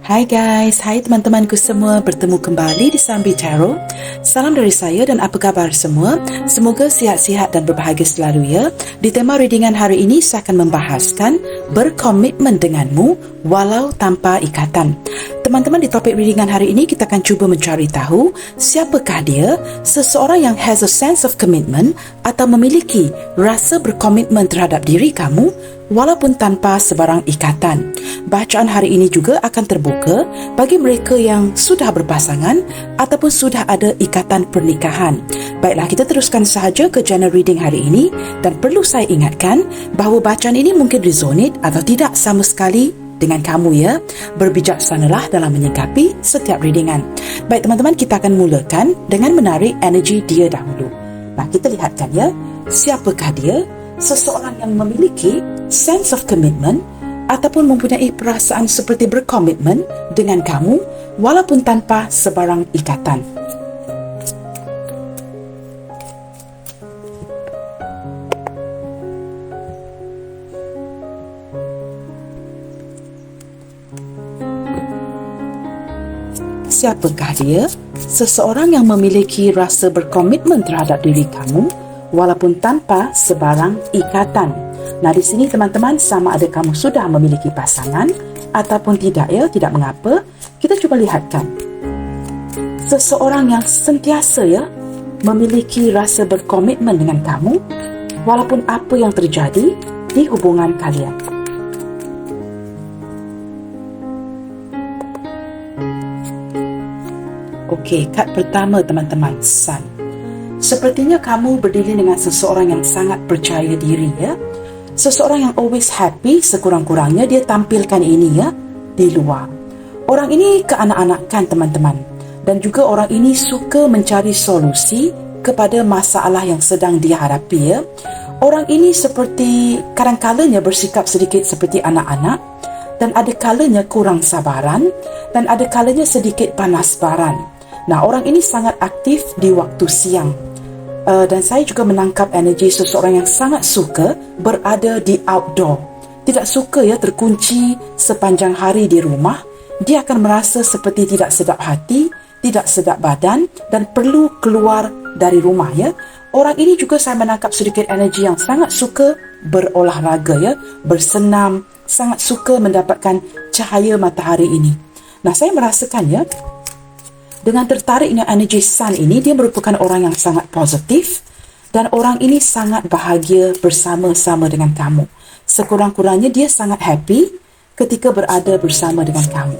Hai guys, hai teman-temanku semua, bertemu kembali di Sambil Tarot. Salam dari saya dan apa khabar semua? Semoga sihat-sihat dan berbahagia selalu ya. Di tema readingan hari ini saya akan membahaskan berkomitmen denganmu walau tanpa ikatan. Teman-teman, di topik readingan hari ini kita akan cuba mencari tahu siapakah dia, seseorang yang has a sense of commitment atau memiliki rasa berkomitmen terhadap diri kamu walaupun tanpa sebarang ikatan. Bacaan hari ini juga akan terbuka bagi mereka yang sudah berpasangan ataupun sudah ada ikatan pernikahan. Baiklah, kita teruskan sahaja ke general reading hari ini, dan perlu saya ingatkan bahawa bacaan ini mungkin resonate atau tidak sama sekali dengan kamu ya. Berbijaksanalah dalam menyikapi setiap readingan. Baik teman-teman, kita akan mulakan dengan menarik energi dia dahulu. Nah, kita lihatkan ya, siapakah dia? Seseorang yang memiliki sense of commitment ataupun mempunyai perasaan seperti berkomitmen dengan kamu walaupun tanpa sebarang ikatan. Siapakah dia? Seseorang yang memiliki rasa berkomitmen terhadap diri kamu walaupun tanpa sebarang ikatan. Nah, di sini teman-teman, sama ada kamu sudah memiliki pasangan ataupun tidak ya, tidak mengapa. Kita cuba lihatkan. Seseorang yang sentiasa ya memiliki rasa berkomitmen dengan kamu walaupun apa yang terjadi di hubungan kalian. Okey, kad pertama teman-teman, Sun. Sepertinya kamu berdiri dengan seseorang yang sangat percaya diri ya. Seseorang yang always happy, sekurang-kurangnya dia tampilkan ini ya di luar. Orang ini keanak-anakan teman-teman, dan juga orang ini suka mencari solusi kepada masalah yang sedang dia hadapi ya. Orang ini seperti kadang-kadangnya bersikap sedikit seperti anak-anak, dan ada kalanya kurang sabaran, dan ada kalanya sedikit panas baran. Nah, orang ini sangat aktif di waktu siang. Dan saya juga menangkap energi seseorang yang sangat suka berada di outdoor. Tidak suka ya terkunci sepanjang hari di rumah. Dia akan merasa seperti tidak sedap hati, tidak sedap badan dan perlu keluar dari rumah ya. Orang ini juga saya menangkap sedikit energi yang sangat suka berolahraga ya, bersenam, sangat suka mendapatkan cahaya matahari ini. Nah, saya merasakan ya, dengan tertariknya energi Sun ini, dia merupakan orang yang sangat positif dan orang ini sangat bahagia bersama-sama dengan kamu. Sekurang-kurangnya dia sangat happy ketika berada bersama dengan kamu.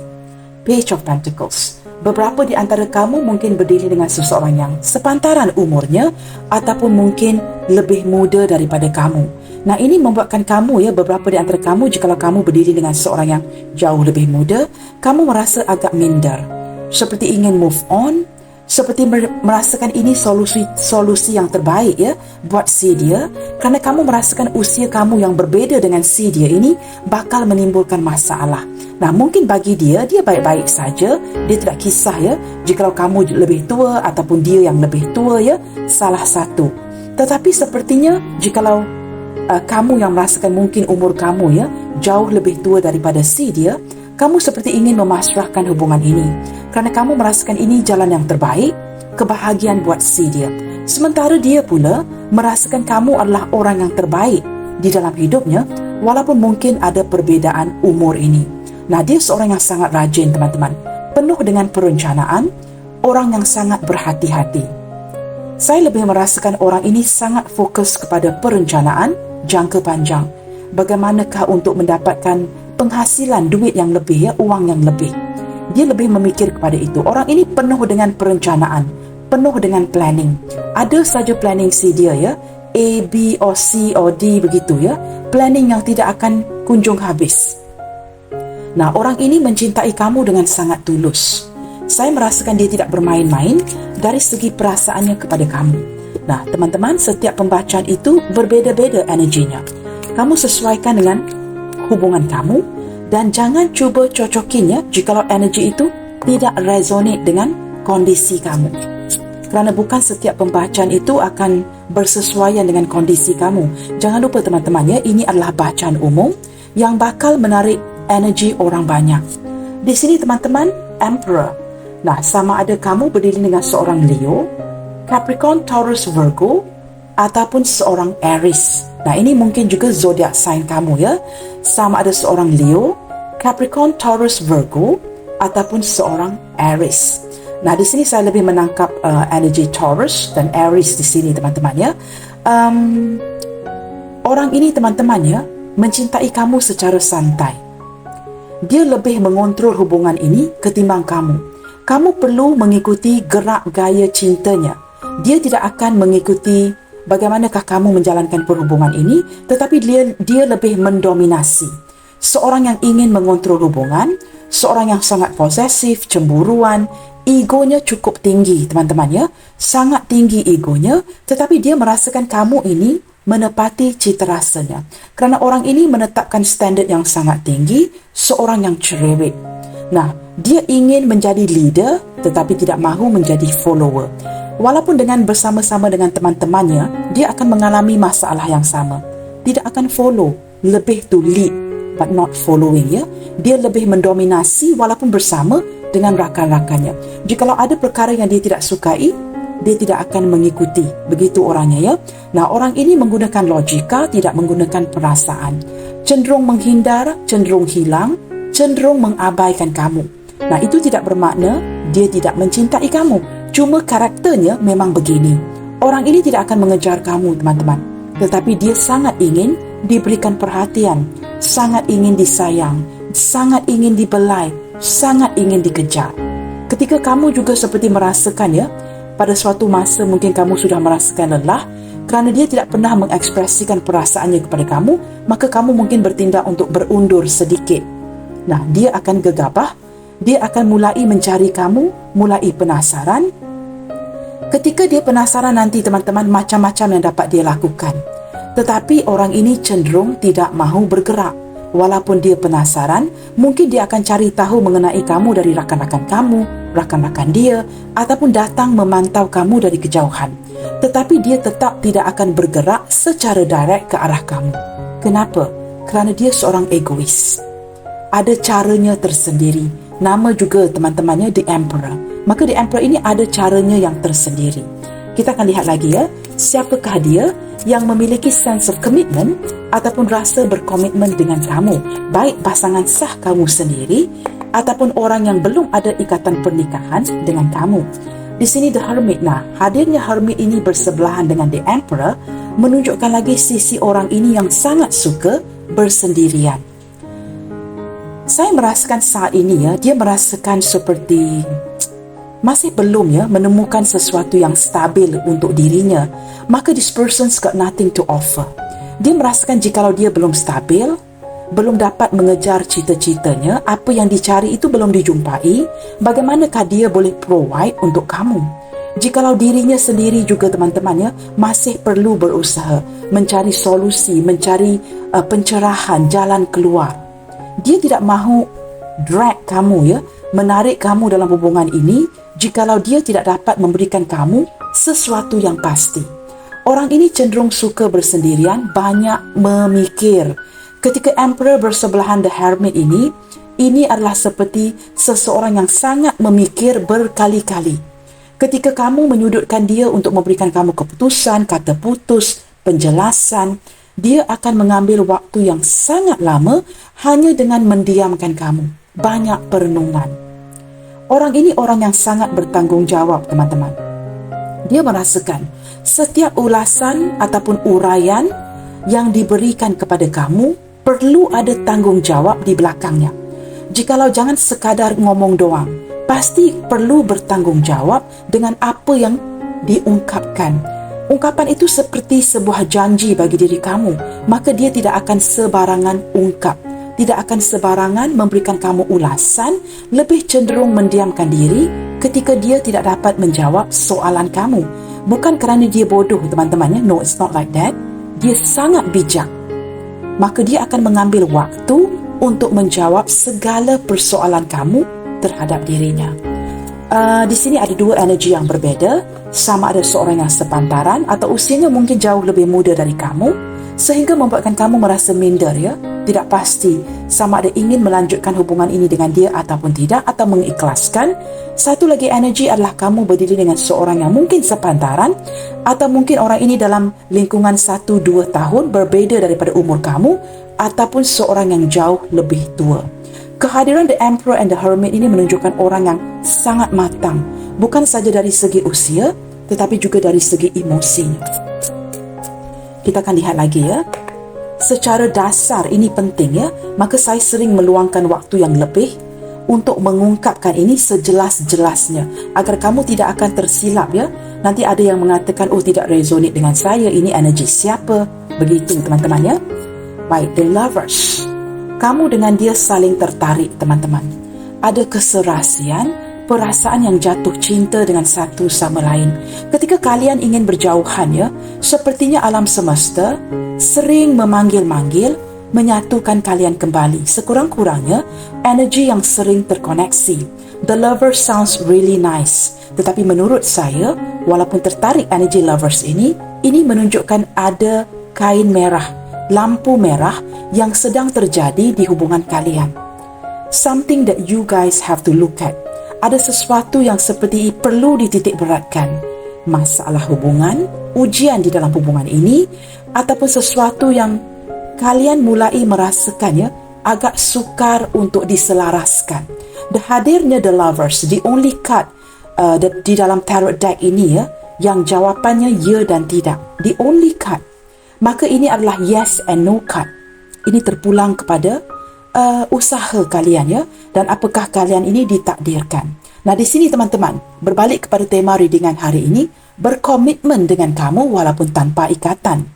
Page of Pentacles. Beberapa di antara kamu mungkin berdiri dengan seseorang yang sepantaran umurnya ataupun mungkin lebih muda daripada kamu. Nah, ini membuatkan kamu ya, beberapa di antara kamu, jikalau kamu berdiri dengan seorang yang jauh lebih muda, kamu merasa agak minder, seperti ingin move on, seperti merasakan ini solusi yang terbaik ya buat si dia, kerana kamu merasakan usia kamu yang berbeza dengan si dia ini bakal menimbulkan masalah. Nah, mungkin bagi dia baik-baik saja, dia tidak kisah ya jikalau kamu lebih tua ataupun dia yang lebih tua ya, salah satu. Tetapi sepertinya jikalau kamu yang merasakan mungkin umur kamu ya jauh lebih tua daripada si dia, kamu seperti ingin memasrahkan hubungan ini kerana kamu merasakan ini jalan yang terbaik, kebahagiaan buat si dia. Sementara dia pula merasakan kamu adalah orang yang terbaik di dalam hidupnya walaupun mungkin ada perbezaan umur ini. Nah, dia seorang yang sangat rajin teman-teman, penuh dengan perencanaan, orang yang sangat berhati-hati. Saya lebih merasakan orang ini sangat fokus kepada perencanaan jangka panjang. Bagaimanakah untuk mendapatkan penghasilan duit yang lebih ya, uang yang lebih. Dia lebih memikir kepada itu. Orang ini penuh dengan perencanaan, penuh dengan planning. Ada saja planning si dia ya, A, B, or C, or D begitu ya. Planning yang tidak akan kunjung habis. Nah, orang ini mencintai kamu dengan sangat tulus. Saya merasakan dia tidak bermain-main dari segi perasaannya kepada kamu. Nah, teman-teman, setiap pembacaan itu berbeza-beza energinya. Kamu sesuaikan dengan hubungan kamu dan jangan cuba cocokin ya jikalau energi itu tidak resonate dengan kondisi kamu. Kerana bukan setiap pembacaan itu akan bersesuaian dengan kondisi kamu. Jangan lupa teman-teman ya, ini adalah bacaan umum yang bakal menarik energi orang banyak. Di sini teman-teman, Emperor. Nah, sama ada kamu berdiri dengan seorang Leo, Capricorn, Taurus, Virgo, ataupun seorang Aries. Nah, ini mungkin juga zodiak sign kamu ya. Sama ada seorang Leo, Capricorn, Taurus, Virgo, ataupun seorang Aries. Nah, di sini saya lebih menangkap energi Taurus dan Aries di sini teman-teman ya. Orang ini teman-teman ya, mencintai kamu secara santai. Dia lebih mengontrol hubungan ini ketimbang kamu. Kamu perlu mengikuti gerak gaya cintanya. Dia tidak akan mengikuti bagaimanakah kamu menjalankan perhubungan ini, tetapi dia lebih mendominasi. Seorang yang ingin mengontrol hubungan, seorang yang sangat posesif, cemburuan, egonya cukup tinggi teman-teman ya, sangat tinggi egonya, tetapi dia merasakan kamu ini menepati cita rasanya. Kerana orang ini menetapkan standard yang sangat tinggi, seorang yang cerewet. Nah, dia ingin menjadi leader tetapi tidak mahu menjadi follower. Walaupun dengan bersama-sama dengan teman-temannya, dia akan mengalami masalah yang sama. Tidak akan follow, lebih to lead but not following ya. Dia lebih mendominasi walaupun bersama dengan rakan-rakannya. Jikalau ada perkara yang dia tidak sukai, dia tidak akan mengikuti. Begitu orangnya ya. Nah, orang ini menggunakan logika, tidak menggunakan perasaan. Cenderung menghindar, cenderung hilang, cenderung mengabaikan kamu. Nah, itu tidak bermakna dia tidak mencintai kamu. Cuma karakternya memang begini. Orang ini tidak akan mengejar kamu, teman-teman. Tetapi dia sangat ingin diberikan perhatian, sangat ingin disayang, sangat ingin dibelai, sangat ingin dikejar. Ketika kamu juga seperti merasakan ya, pada suatu masa mungkin kamu sudah merasakan lelah kerana dia tidak pernah mengekspresikan perasaannya kepada kamu, maka kamu mungkin bertindak untuk berundur sedikit. Nah, dia akan gegabah, dia akan mulai mencari kamu, mulai penasaran. Ketika dia penasaran nanti teman-teman, macam-macam yang dapat dia lakukan. Tetapi orang ini cenderung tidak mahu bergerak. Walaupun dia penasaran, mungkin dia akan cari tahu mengenai kamu dari rakan-rakan kamu, rakan-rakan dia, ataupun datang memantau kamu dari kejauhan. Tetapi dia tetap tidak akan bergerak secara direct ke arah kamu. Kenapa? Kerana dia seorang egois. Ada caranya tersendiri. Nama juga teman-temannya The Emperor. Maka The Emperor ini ada caranya yang tersendiri. Kita akan lihat lagi ya, siapakah dia yang memiliki sense of commitment ataupun rasa berkomitmen dengan kamu, baik pasangan sah kamu sendiri ataupun orang yang belum ada ikatan pernikahan dengan kamu. Di sini The Hermit. Nah, hadirnya Hermit ini bersebelahan dengan The Emperor menunjukkan lagi sisi orang ini yang sangat suka bersendirian. Saya merasakan saat ini ya, dia merasakan seperti masih belum ya menemukan sesuatu yang stabil untuk dirinya. Maka this person's got nothing to offer. Dia merasakan jikalau dia belum stabil, belum dapat mengejar cita-citanya, apa yang dicari itu belum dijumpai, bagaimanakah dia boleh provide untuk kamu? Jikalau dirinya sendiri juga teman-teman ya, masih perlu berusaha mencari solusi, mencari pencerahan, jalan keluar. Dia tidak mahu drag kamu ya, menarik kamu dalam hubungan ini jikalau dia tidak dapat memberikan kamu sesuatu yang pasti. Orang ini cenderung suka bersendirian, banyak memikir. Ketika Emperor bersebelahan The Hermit ini adalah seperti seseorang yang sangat memikir berkali-kali. Ketika kamu menyudutkan dia untuk memberikan kamu keputusan, kata putus, penjelasan, dia akan mengambil waktu yang sangat lama hanya dengan mendiamkan kamu. Banyak perenungan. Orang ini orang yang sangat bertanggungjawab, teman-teman. Dia merasakan setiap ulasan ataupun uraian yang diberikan kepada kamu perlu ada tanggungjawab di belakangnya. Jikalau jangan sekadar ngomong doang, pasti perlu bertanggungjawab dengan apa yang diungkapkan. Ungkapan itu seperti sebuah janji bagi diri kamu, maka dia tidak akan sebarangan ungkap, tidak akan sebarangan memberikan kamu ulasan, lebih cenderung mendiamkan diri ketika dia tidak dapat menjawab soalan kamu. Bukan kerana dia bodoh, teman-teman ya. No, it's not like that. Dia sangat bijak. Maka dia akan mengambil waktu untuk menjawab segala persoalan kamu terhadap dirinya. Di sini ada dua energi yang berbeda. Sama ada seorang yang sepantaran atau usianya mungkin jauh lebih muda dari kamu, sehingga membuatkan kamu merasa minder ya, tidak pasti sama ada ingin melanjutkan hubungan ini dengan dia ataupun tidak, atau mengikhlaskan. Satu lagi energi adalah kamu berdiri dengan seorang yang mungkin sepantaran, atau mungkin orang ini dalam lingkungan 1-2 tahun berbeza daripada umur kamu, ataupun seorang yang jauh lebih tua. Kehadiran The Emperor and The Hermit ini menunjukkan orang yang sangat matang, bukan saja dari segi usia, tetapi juga dari segi emosinya. Kita akan lihat lagi ya. Secara dasar ini penting ya, maka saya sering meluangkan waktu yang lebih untuk mengungkapkan ini sejelas-jelasnya, agar kamu tidak akan tersilap ya. Nanti ada yang mengatakan, oh tidak resonate dengan saya, ini energi siapa? Begitu teman-teman ya. Baik, The Lovers. Kamu dengan dia saling tertarik teman-teman. Ada keserasian, perasaan yang jatuh cinta dengan satu sama lain. Ketika kalian ingin berjauhan ya, sepertinya alam semesta sering memanggil-manggil, menyatukan kalian kembali. Sekurang-kurangnya, energi yang sering terkoneksi. The Lover sounds really nice. Tetapi menurut saya, walaupun tertarik energi Lovers ini menunjukkan ada kain merah, lampu merah yang sedang terjadi di hubungan kalian. Something that you guys have to look at. Ada sesuatu yang seperti perlu dititik beratkan. Masalah hubungan, ujian di dalam hubungan ini, ataupun sesuatu yang kalian mulai merasakannya agak sukar untuk diselaraskan. Hadirnya The Lovers, the only card di dalam tarot deck ini ya, yang jawapannya ya dan tidak. The only card. Maka ini adalah yes and no card. Ini terpulang kepada usaha kalian ya, dan apakah kalian ini ditakdirkan. Nah di sini teman-teman, berbalik kepada tema readingan hari ini, berkomitmen dengan kamu walaupun tanpa ikatan.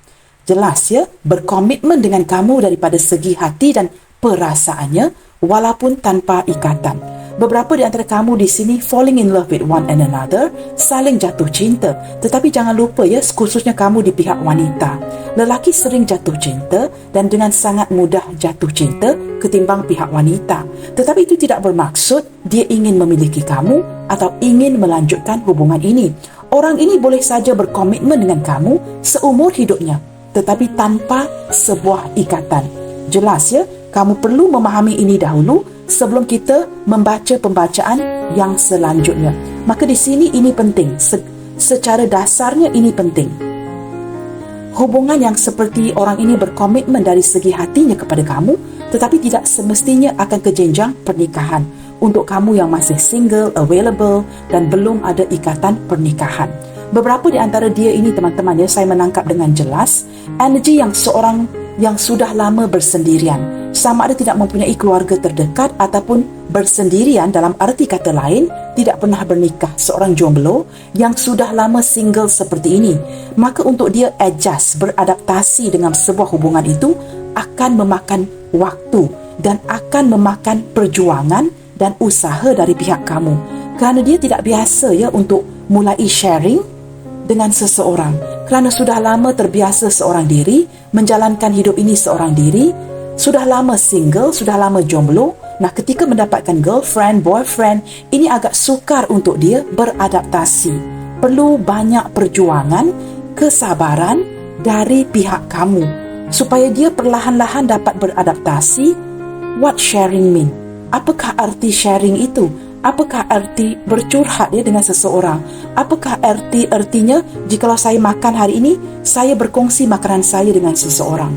Jelas ya, berkomitmen dengan kamu daripada segi hati dan perasaannya walaupun tanpa ikatan. Beberapa di antara kamu di sini falling in love with one and another, saling jatuh cinta. Tetapi jangan lupa ya, khususnya kamu di pihak wanita. Lelaki sering jatuh cinta dan dengan sangat mudah jatuh cinta ketimbang pihak wanita. Tetapi itu tidak bermaksud dia ingin memiliki kamu atau ingin melanjutkan hubungan ini. Orang ini boleh saja berkomitmen dengan kamu seumur hidupnya, tetapi tanpa sebuah ikatan. Jelas ya, kamu perlu memahami ini dahulu sebelum kita membaca pembacaan yang selanjutnya. Maka di sini ini penting. Secara dasarnya ini penting. Hubungan yang seperti orang ini berkomitmen dari segi hatinya kepada kamu, tetapi tidak semestinya akan ke jenjang pernikahan. Untuk kamu yang masih single, available dan belum ada ikatan pernikahan. Beberapa di antara dia ini teman-teman ya, saya menangkap dengan jelas energi yang seorang yang sudah lama bersendirian. Sama ada tidak mempunyai keluarga terdekat ataupun bersendirian, dalam arti kata lain tidak pernah bernikah, seorang jomblo yang sudah lama single seperti ini. Maka untuk dia adjust, beradaptasi dengan sebuah hubungan itu akan memakan waktu dan akan memakan perjuangan dan usaha dari pihak kamu, kerana dia tidak biasa ya untuk mulai sharing dengan seseorang, kerana sudah lama terbiasa seorang diri, menjalankan hidup ini seorang diri, sudah lama single, sudah lama jomblo. Nah, ketika mendapatkan girlfriend, boyfriend, ini agak sukar untuk dia beradaptasi. Perlu banyak perjuangan, kesabaran dari pihak kamu supaya dia perlahan-lahan dapat beradaptasi. What sharing mean? Apakah arti sharing itu? Apakah arti bercurhat dia dengan seseorang? Apakah artinya jikalau saya makan hari ini, saya berkongsi makanan saya dengan seseorang?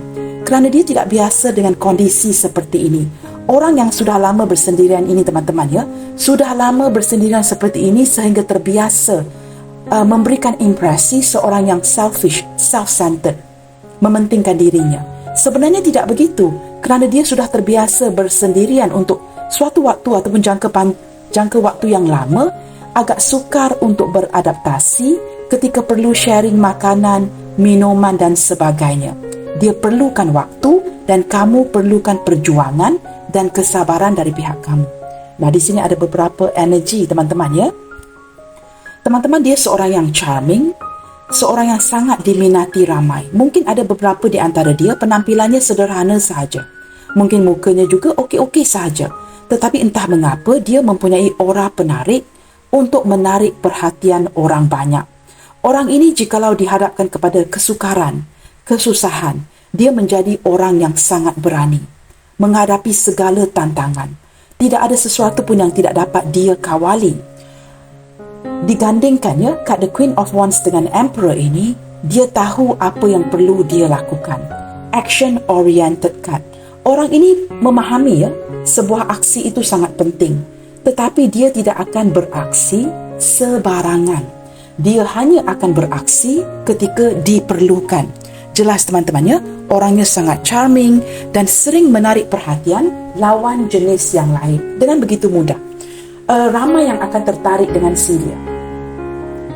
Kerana dia tidak biasa dengan kondisi seperti ini. Orang yang sudah lama bersendirian ini teman-teman ya, sudah lama bersendirian seperti ini sehingga terbiasa memberikan impresi seorang yang selfish, self-centered, mementingkan dirinya. Sebenarnya tidak begitu, kerana dia sudah terbiasa bersendirian untuk suatu waktu ataupun jangka waktu yang lama, agak sukar untuk beradaptasi ketika perlu sharing makanan, minuman dan sebagainya. Dia perlukan waktu dan kamu perlukan perjuangan dan kesabaran dari pihak kamu. Nah, di sini ada beberapa energi teman-teman ya. Teman-teman, dia seorang yang charming, seorang yang sangat diminati ramai. Mungkin ada beberapa di antara dia penampilannya sederhana sahaja. Mungkin mukanya juga okey-okey sahaja. Tetapi entah mengapa dia mempunyai aura penarik untuk menarik perhatian orang banyak. Orang ini jikalau dihadapkan kepada kesukaran, kesusahan, dia menjadi orang yang sangat berani. menghadapi segala tantangan. Tidak ada sesuatu pun yang tidak dapat dia kawali. Digandingkannya, kad The Queen of Wands dengan Emperor ini, dia tahu apa yang perlu dia lakukan. Action-oriented card. Orang ini memahami sebuah aksi itu sangat penting. Tetapi dia tidak akan beraksi sebarangan. Dia hanya akan beraksi ketika diperlukan. Jelas teman-teman ya, orangnya sangat charming dan sering menarik perhatian lawan jenis yang lain dengan begitu mudah. Ramai yang akan tertarik dengan si dia.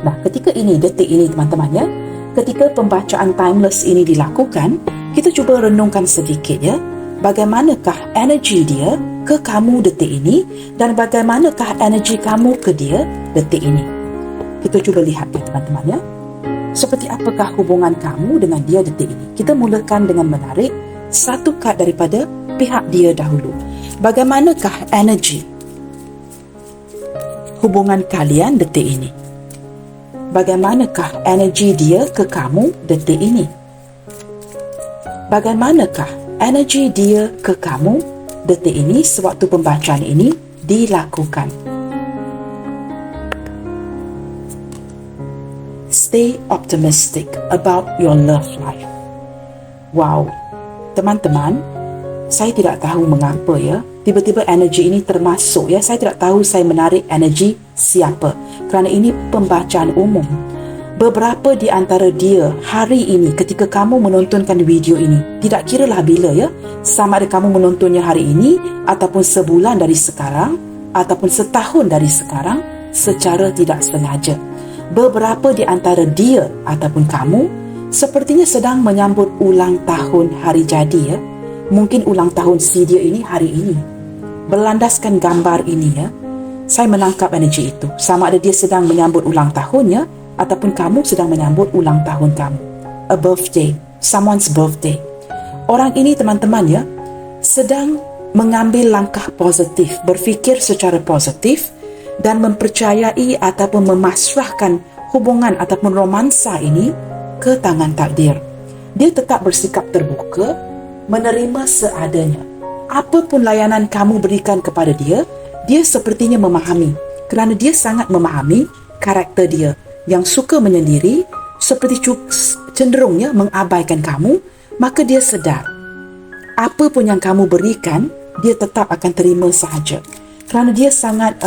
Nah, ketika ini, detik ini teman-teman ya, ketika pembacaan timeless ini dilakukan, kita cuba renungkan sedikit ya, bagaimanakah energi dia ke kamu detik ini dan bagaimanakah energi kamu ke dia detik ini. Kita cuba lihat ya teman-teman ya. Seperti apakah hubungan kamu dengan dia detik ini? Kita mulakan dengan menarik satu kad daripada pihak dia dahulu. Bagaimanakah energi hubungan kalian detik ini? Bagaimanakah energi dia ke kamu detik ini? Bagaimanakah energi dia ke kamu detik ini sewaktu pembacaan ini dilakukan? Stay optimistic about your love life. Wow, teman-teman, saya tidak tahu mengapa ya, tiba-tiba energi ini termasuk ya, saya tidak tahu saya menarik energi siapa, kerana ini pembacaan umum. Beberapa di antara dia hari ini ketika kamu menontonkan video ini, tidak kiralah bila ya, sama ada kamu menontonnya hari ini ataupun sebulan dari sekarang ataupun setahun dari sekarang secara tidak sengaja. Beberapa di antara dia ataupun kamu sepertinya sedang menyambut ulang tahun hari jadi ya. Mungkin ulang tahun si dia ini hari ini. Berlandaskan gambar ini ya, saya menangkap energi itu. Sama ada dia sedang menyambut ulang tahunnya ataupun kamu sedang menyambut ulang tahun kamu. A birthday, someone's birthday. Orang ini teman-teman ya, sedang mengambil langkah positif, berfikir secara positif dan mempercayai ataupun memasrahkan hubungan ataupun romansa ini ke tangan takdir. Dia tetap bersikap terbuka, menerima seadanya. Apapun layanan kamu berikan kepada dia, dia sepertinya memahami. Kerana dia sangat memahami karakter dia yang suka menyendiri, seperti cenderungnya mengabaikan kamu, maka dia sedar. Apa pun yang kamu berikan, dia tetap akan terima sahaja. Kerana dia sangat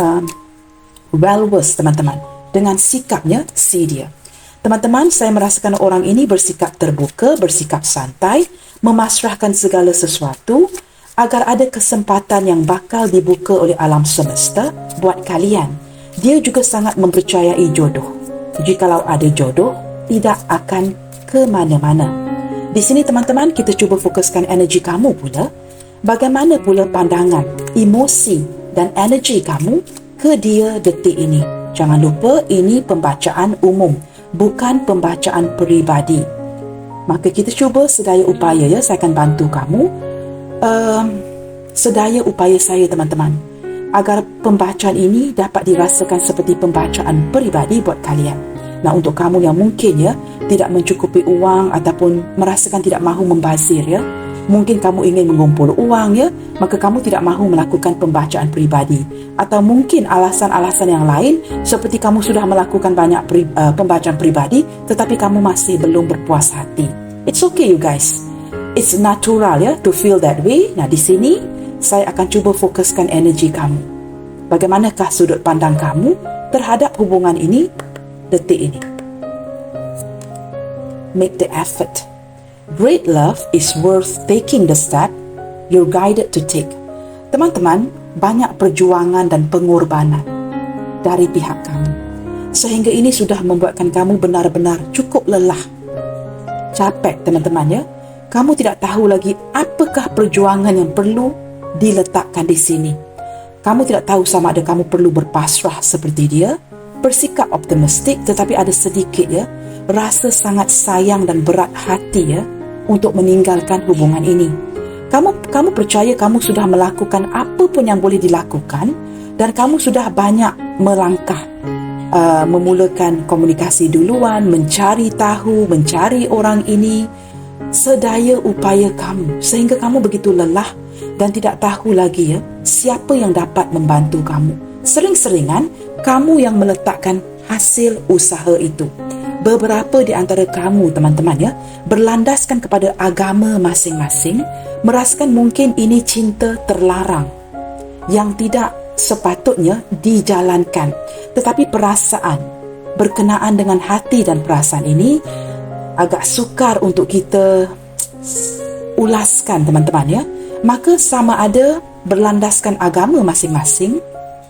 well-versed teman-teman dengan sikapnya si dia. Teman-teman, saya merasakan orang ini bersikap terbuka, bersikap santai, memasrahkan segala sesuatu agar ada kesempatan yang bakal dibuka oleh alam semesta buat kalian. Dia juga sangat mempercayai jodoh. Jikalau ada jodoh, tidak akan ke mana-mana. Di sini teman-teman, kita cuba fokuskan energi kamu pula. Bagaimana pula pandangan, emosi dan energi kamu ke dia detik ini. Jangan lupa, ini pembacaan umum, bukan pembacaan peribadi. Maka kita cuba sedaya upaya ya, saya akan bantu kamu. Sedaya upaya saya teman-teman, agar pembacaan ini dapat dirasakan seperti pembacaan peribadi buat kalian. Nah, untuk kamu yang mungkin ya tidak mencukupi uang ataupun merasakan tidak mahu membazir ya, mungkin kamu ingin mengumpul uang ya, maka kamu tidak mahu melakukan pembacaan peribadi. Atau mungkin alasan-alasan yang lain seperti kamu sudah melakukan banyak pembacaan peribadi tetapi kamu masih belum berpuas hati. It's okay you guys. It's natural ya to feel that way. Nah, di sini saya akan cuba fokuskan energi kamu. Bagaimanakah sudut pandang kamu terhadap hubungan ini detik ini? Make the effort. Great love is worth taking the step you're guided to take. Teman-teman, banyak perjuangan dan pengorbanan dari pihak kamu, sehingga ini sudah membuatkan kamu benar-benar cukup lelah, capek teman-teman ya. Kamu tidak tahu lagi apakah perjuangan yang perlu diletakkan di sini. Kamu tidak tahu sama ada kamu perlu berpasrah seperti dia, bersikap optimistik, tetapi ada sedikit ya rasa sangat sayang dan berat hati ya untuk meninggalkan hubungan ini. Kamu percaya kamu sudah melakukan apa pun yang boleh dilakukan dan kamu sudah banyak melangkah, memulakan komunikasi duluan, mencari tahu, mencari orang ini. sedaya upaya kamu sehingga kamu begitu lelah dan tidak tahu lagi siapa yang dapat membantu kamu. Sering-seringan kamu yang meletakkan hasil usaha itu. Beberapa di antara kamu teman-teman berlandaskan kepada agama masing-masing, merasakan mungkin ini cinta terlarang yang tidak sepatutnya dijalankan. Tetapi perasaan berkenaan dengan hati dan perasaan ini agak sukar untuk kita ulaskan teman-teman Maka sama ada berlandaskan agama masing-masing,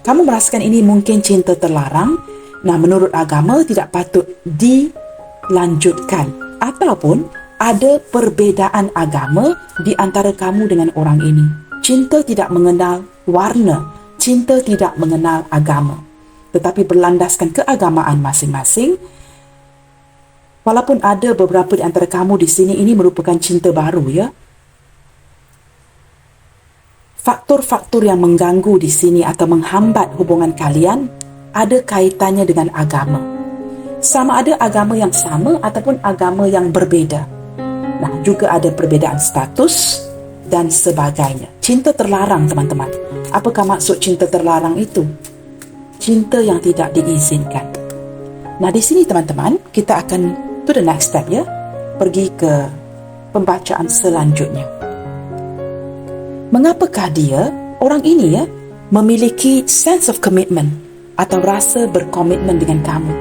kamu merasakan ini mungkin cinta terlarang, menurut agama tidak patut dilanjutkan, ataupun ada perbezaan agama di antara kamu dengan orang ini. Cinta tidak mengenal warna, cinta tidak mengenal agama, tetapi berlandaskan keagamaan masing-masing. Walaupun ada beberapa di antara kamu di sini ini merupakan cinta baru faktor-faktor yang mengganggu di sini atau menghambat hubungan kalian ada kaitannya dengan agama. Sama ada agama yang sama ataupun agama yang berbeza. Juga ada perbezaan status dan sebagainya. Cinta terlarang teman-teman. Apakah maksud cinta terlarang itu? Cinta yang tidak diizinkan. Di sini teman-teman, kita akan to the next step pergi ke pembacaan selanjutnya. Mengapakah orang ini memiliki sense of commitment atau rasa berkomitmen dengan kamu?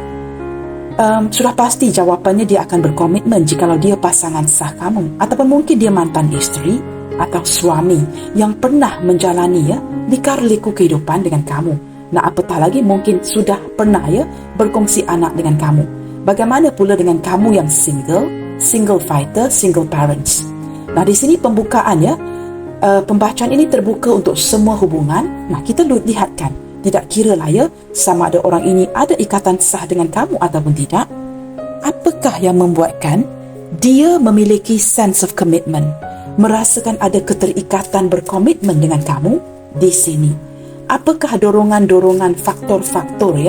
Sudah pasti jawapannya dia akan berkomitmen jikalau dia pasangan sah kamu, ataupun mungkin dia mantan isteri atau suami yang pernah menjalani lika-liku kehidupan dengan kamu. Apatah lagi mungkin sudah pernah berkongsi anak dengan kamu. Bagaimana pula dengan kamu yang single fighter, single parents? Di sini pembukaannya, pembacaan ini terbuka untuk semua hubungan. Kita lihatkan, tidak kira lah sama ada orang ini ada ikatan sah dengan kamu ataupun tidak. Apakah yang membuatkan dia memiliki sense of commitment, merasakan ada keterikatan berkomitmen dengan kamu di sini? Apakah dorongan-dorongan faktor-faktor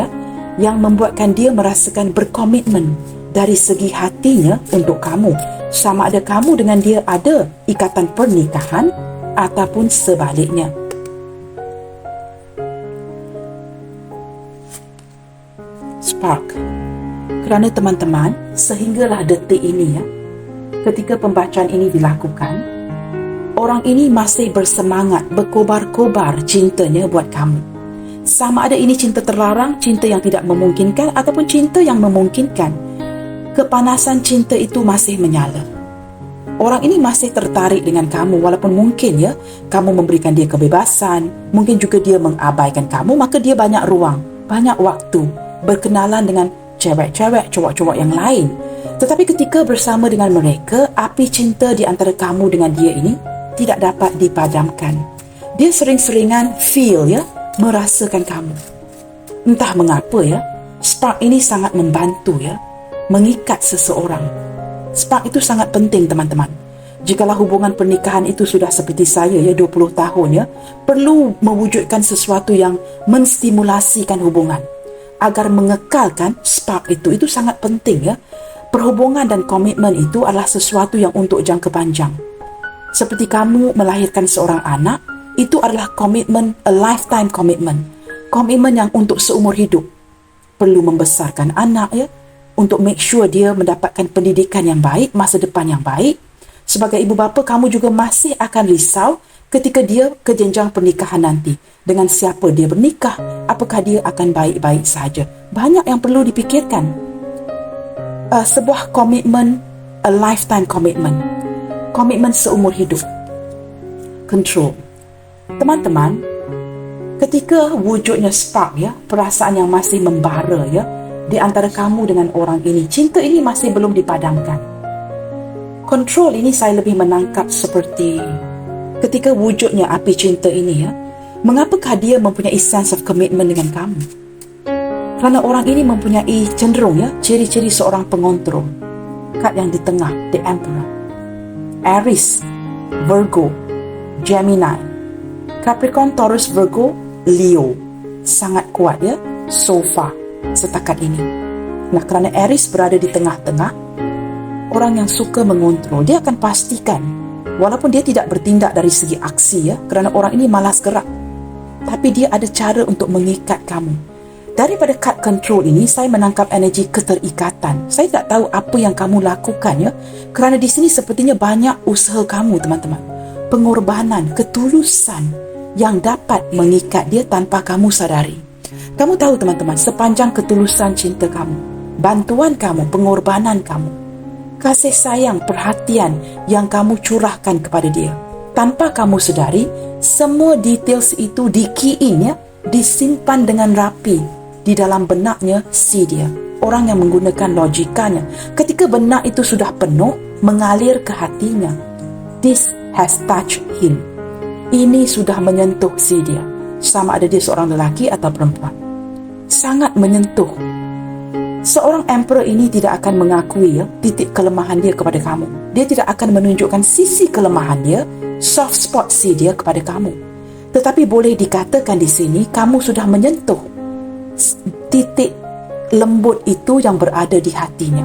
yang membuatkan dia merasakan berkomitmen dari segi hatinya untuk kamu? Sama ada kamu dengan dia ada ikatan pernikahan ataupun sebaliknya. Spark. Kerana teman-teman, sehinggalah detik ini ketika pembacaan ini dilakukan, orang ini masih bersemangat, berkobar-kobar cintanya buat kamu. Sama ada ini cinta terlarang, cinta yang tidak memungkinkan, ataupun cinta yang memungkinkan. Kepanasan cinta itu masih menyala. Orang ini masih tertarik dengan kamu, walaupun mungkin kamu memberikan dia kebebasan, mungkin juga dia mengabaikan kamu, maka dia banyak ruang, banyak waktu berkenalan dengan cewek-cewek, cowok-cowok yang lain. Tetapi ketika bersama dengan mereka, api cinta di antara kamu dengan dia ini tidak dapat dipadamkan. Dia sering-seringan feel merasakan kamu. Entah mengapa spark ini sangat membantu mengikat seseorang. Spark itu sangat penting teman-teman. Jikalau hubungan pernikahan itu sudah seperti saya 20 tahun perlu mewujudkan sesuatu yang menstimulasikan hubungan agar mengekalkan spark itu sangat penting Perhubungan dan komitmen itu adalah sesuatu yang untuk jangka panjang. Seperti kamu melahirkan seorang anak, itu adalah komitmen, a lifetime commitment. Komitmen yang untuk seumur hidup. Perlu membesarkan anak untuk make sure dia mendapatkan pendidikan yang baik, masa depan yang baik. Sebagai ibu bapa, kamu juga masih akan risau ketika dia ke jenjang pernikahan nanti. Dengan siapa dia bernikah, apakah dia akan baik-baik saja. Banyak yang perlu dipikirkan. Sebuah komitmen, a lifetime commitment. Komitmen seumur hidup. Control. Teman-teman, ketika wujudnya spark perasaan yang masih membara di antara kamu dengan orang ini, cinta ini masih belum dipadamkan. Control ini saya lebih menangkap seperti ketika wujudnya api cinta ini mengapakah dia mempunyai sense of commitment dengan kamu? Kerana orang ini mempunyai cenderung ciri-ciri seorang pengontrol. Kad yang di tengah, the Emperor. Aries, Virgo, Gemini, Capricorn, Taurus, Virgo, Leo. Sangat kuat so far setakat ini. Kerana Aries berada di tengah-tengah, orang yang suka mengontrol, dia akan pastikan, walaupun dia tidak bertindak dari segi aksi ya, kerana orang ini malas gerak, tapi dia ada cara untuk mengikat kamu. Daripada kad control ini, saya menangkap energi keterikatan. Saya tak tahu apa yang kamu lakukan ya, kerana di sini sepertinya banyak usaha kamu teman-teman, pengorbanan, ketulusan yang dapat mengikat dia tanpa kamu sadari. Kamu tahu teman-teman, sepanjang ketulusan cinta kamu, bantuan kamu, pengorbanan kamu, kasih sayang, perhatian yang kamu curahkan kepada dia, tanpa kamu sedari, semua details itu di-key in ya, disimpan dengan rapi di dalam benaknya si dia, orang yang menggunakan logikanya. Ketika benak itu sudah penuh, mengalir ke hatinya. This has touched him. Ini sudah menyentuh si dia, sama ada dia seorang lelaki atau perempuan. Sangat menyentuh. Seorang emperor ini tidak akan mengakui ya, titik kelemahan dia kepada kamu. Dia tidak akan menunjukkan sisi kelemahan dia, soft spot si dia kepada kamu. Tetapi boleh dikatakan di sini, kamu sudah menyentuh titik lembut itu yang berada di hatinya.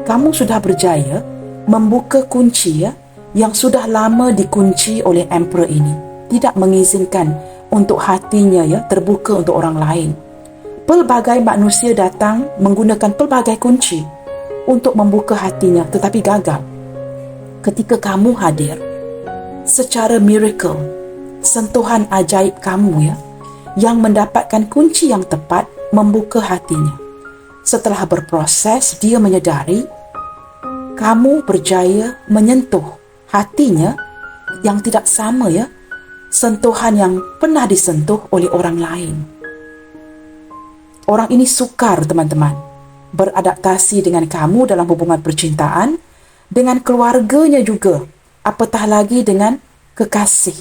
Kamu sudah berjaya membuka kunci ya, yang sudah lama dikunci oleh emperor ini, tidak mengizinkan untuk hatinya ya terbuka untuk orang lain. Pelbagai manusia datang menggunakan pelbagai kunci untuk membuka hatinya, tetapi gagal. Ketika kamu hadir secara miracle, sentuhan ajaib kamu ya, yang mendapatkan kunci yang tepat membuka hatinya. Setelah berproses, dia menyadari kamu berjaya menyentuh hatinya yang tidak sama ya, sentuhan yang pernah disentuh oleh orang lain. Orang ini sukar teman-teman beradaptasi dengan kamu dalam hubungan percintaan, dengan keluarganya juga, apatah lagi dengan kekasih.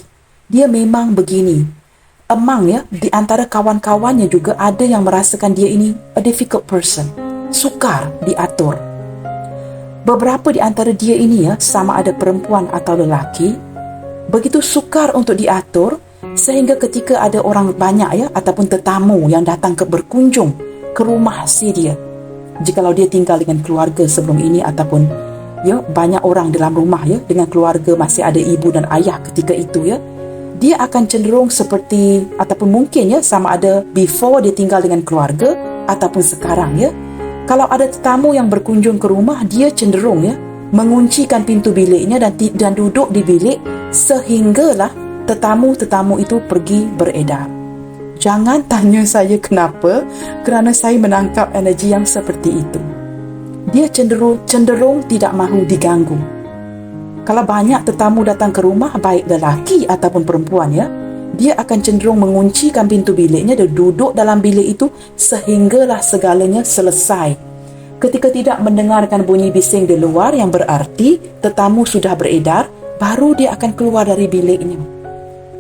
Dia memang begini. Among ya, di antara kawan-kawannya juga ada yang merasakan dia ini a difficult person, sukar diatur. Beberapa di antara dia ini ya, sama ada perempuan atau lelaki, begitu sukar untuk diatur, sehingga ketika ada orang banyak ya, ataupun tetamu yang datang berkunjung ke rumah si dia, jikalau dia tinggal dengan keluarga sebelum ini, ataupun ya banyak orang dalam rumah ya, dengan keluarga masih ada ibu dan ayah ketika itu ya, dia akan cenderung seperti, ataupun mungkin ya, sama ada before dia tinggal dengan keluarga ataupun sekarang ya, kalau ada tetamu yang berkunjung ke rumah, dia cenderung ya menguncikan pintu biliknya dan duduk di bilik sehinggalah tetamu-tetamu itu pergi beredar. Jangan tanya saya kenapa, kerana saya menangkap energi yang seperti itu. Dia cenderung tidak mahu diganggu. Kalau banyak tetamu datang ke rumah, baik lelaki ataupun perempuan ya, dia akan cenderung menguncikan pintu biliknya dan duduk dalam bilik itu sehinggalah segalanya selesai. Ketika tidak mendengarkan bunyi bising di luar yang berarti tetamu sudah beredar, baru dia akan keluar dari biliknya.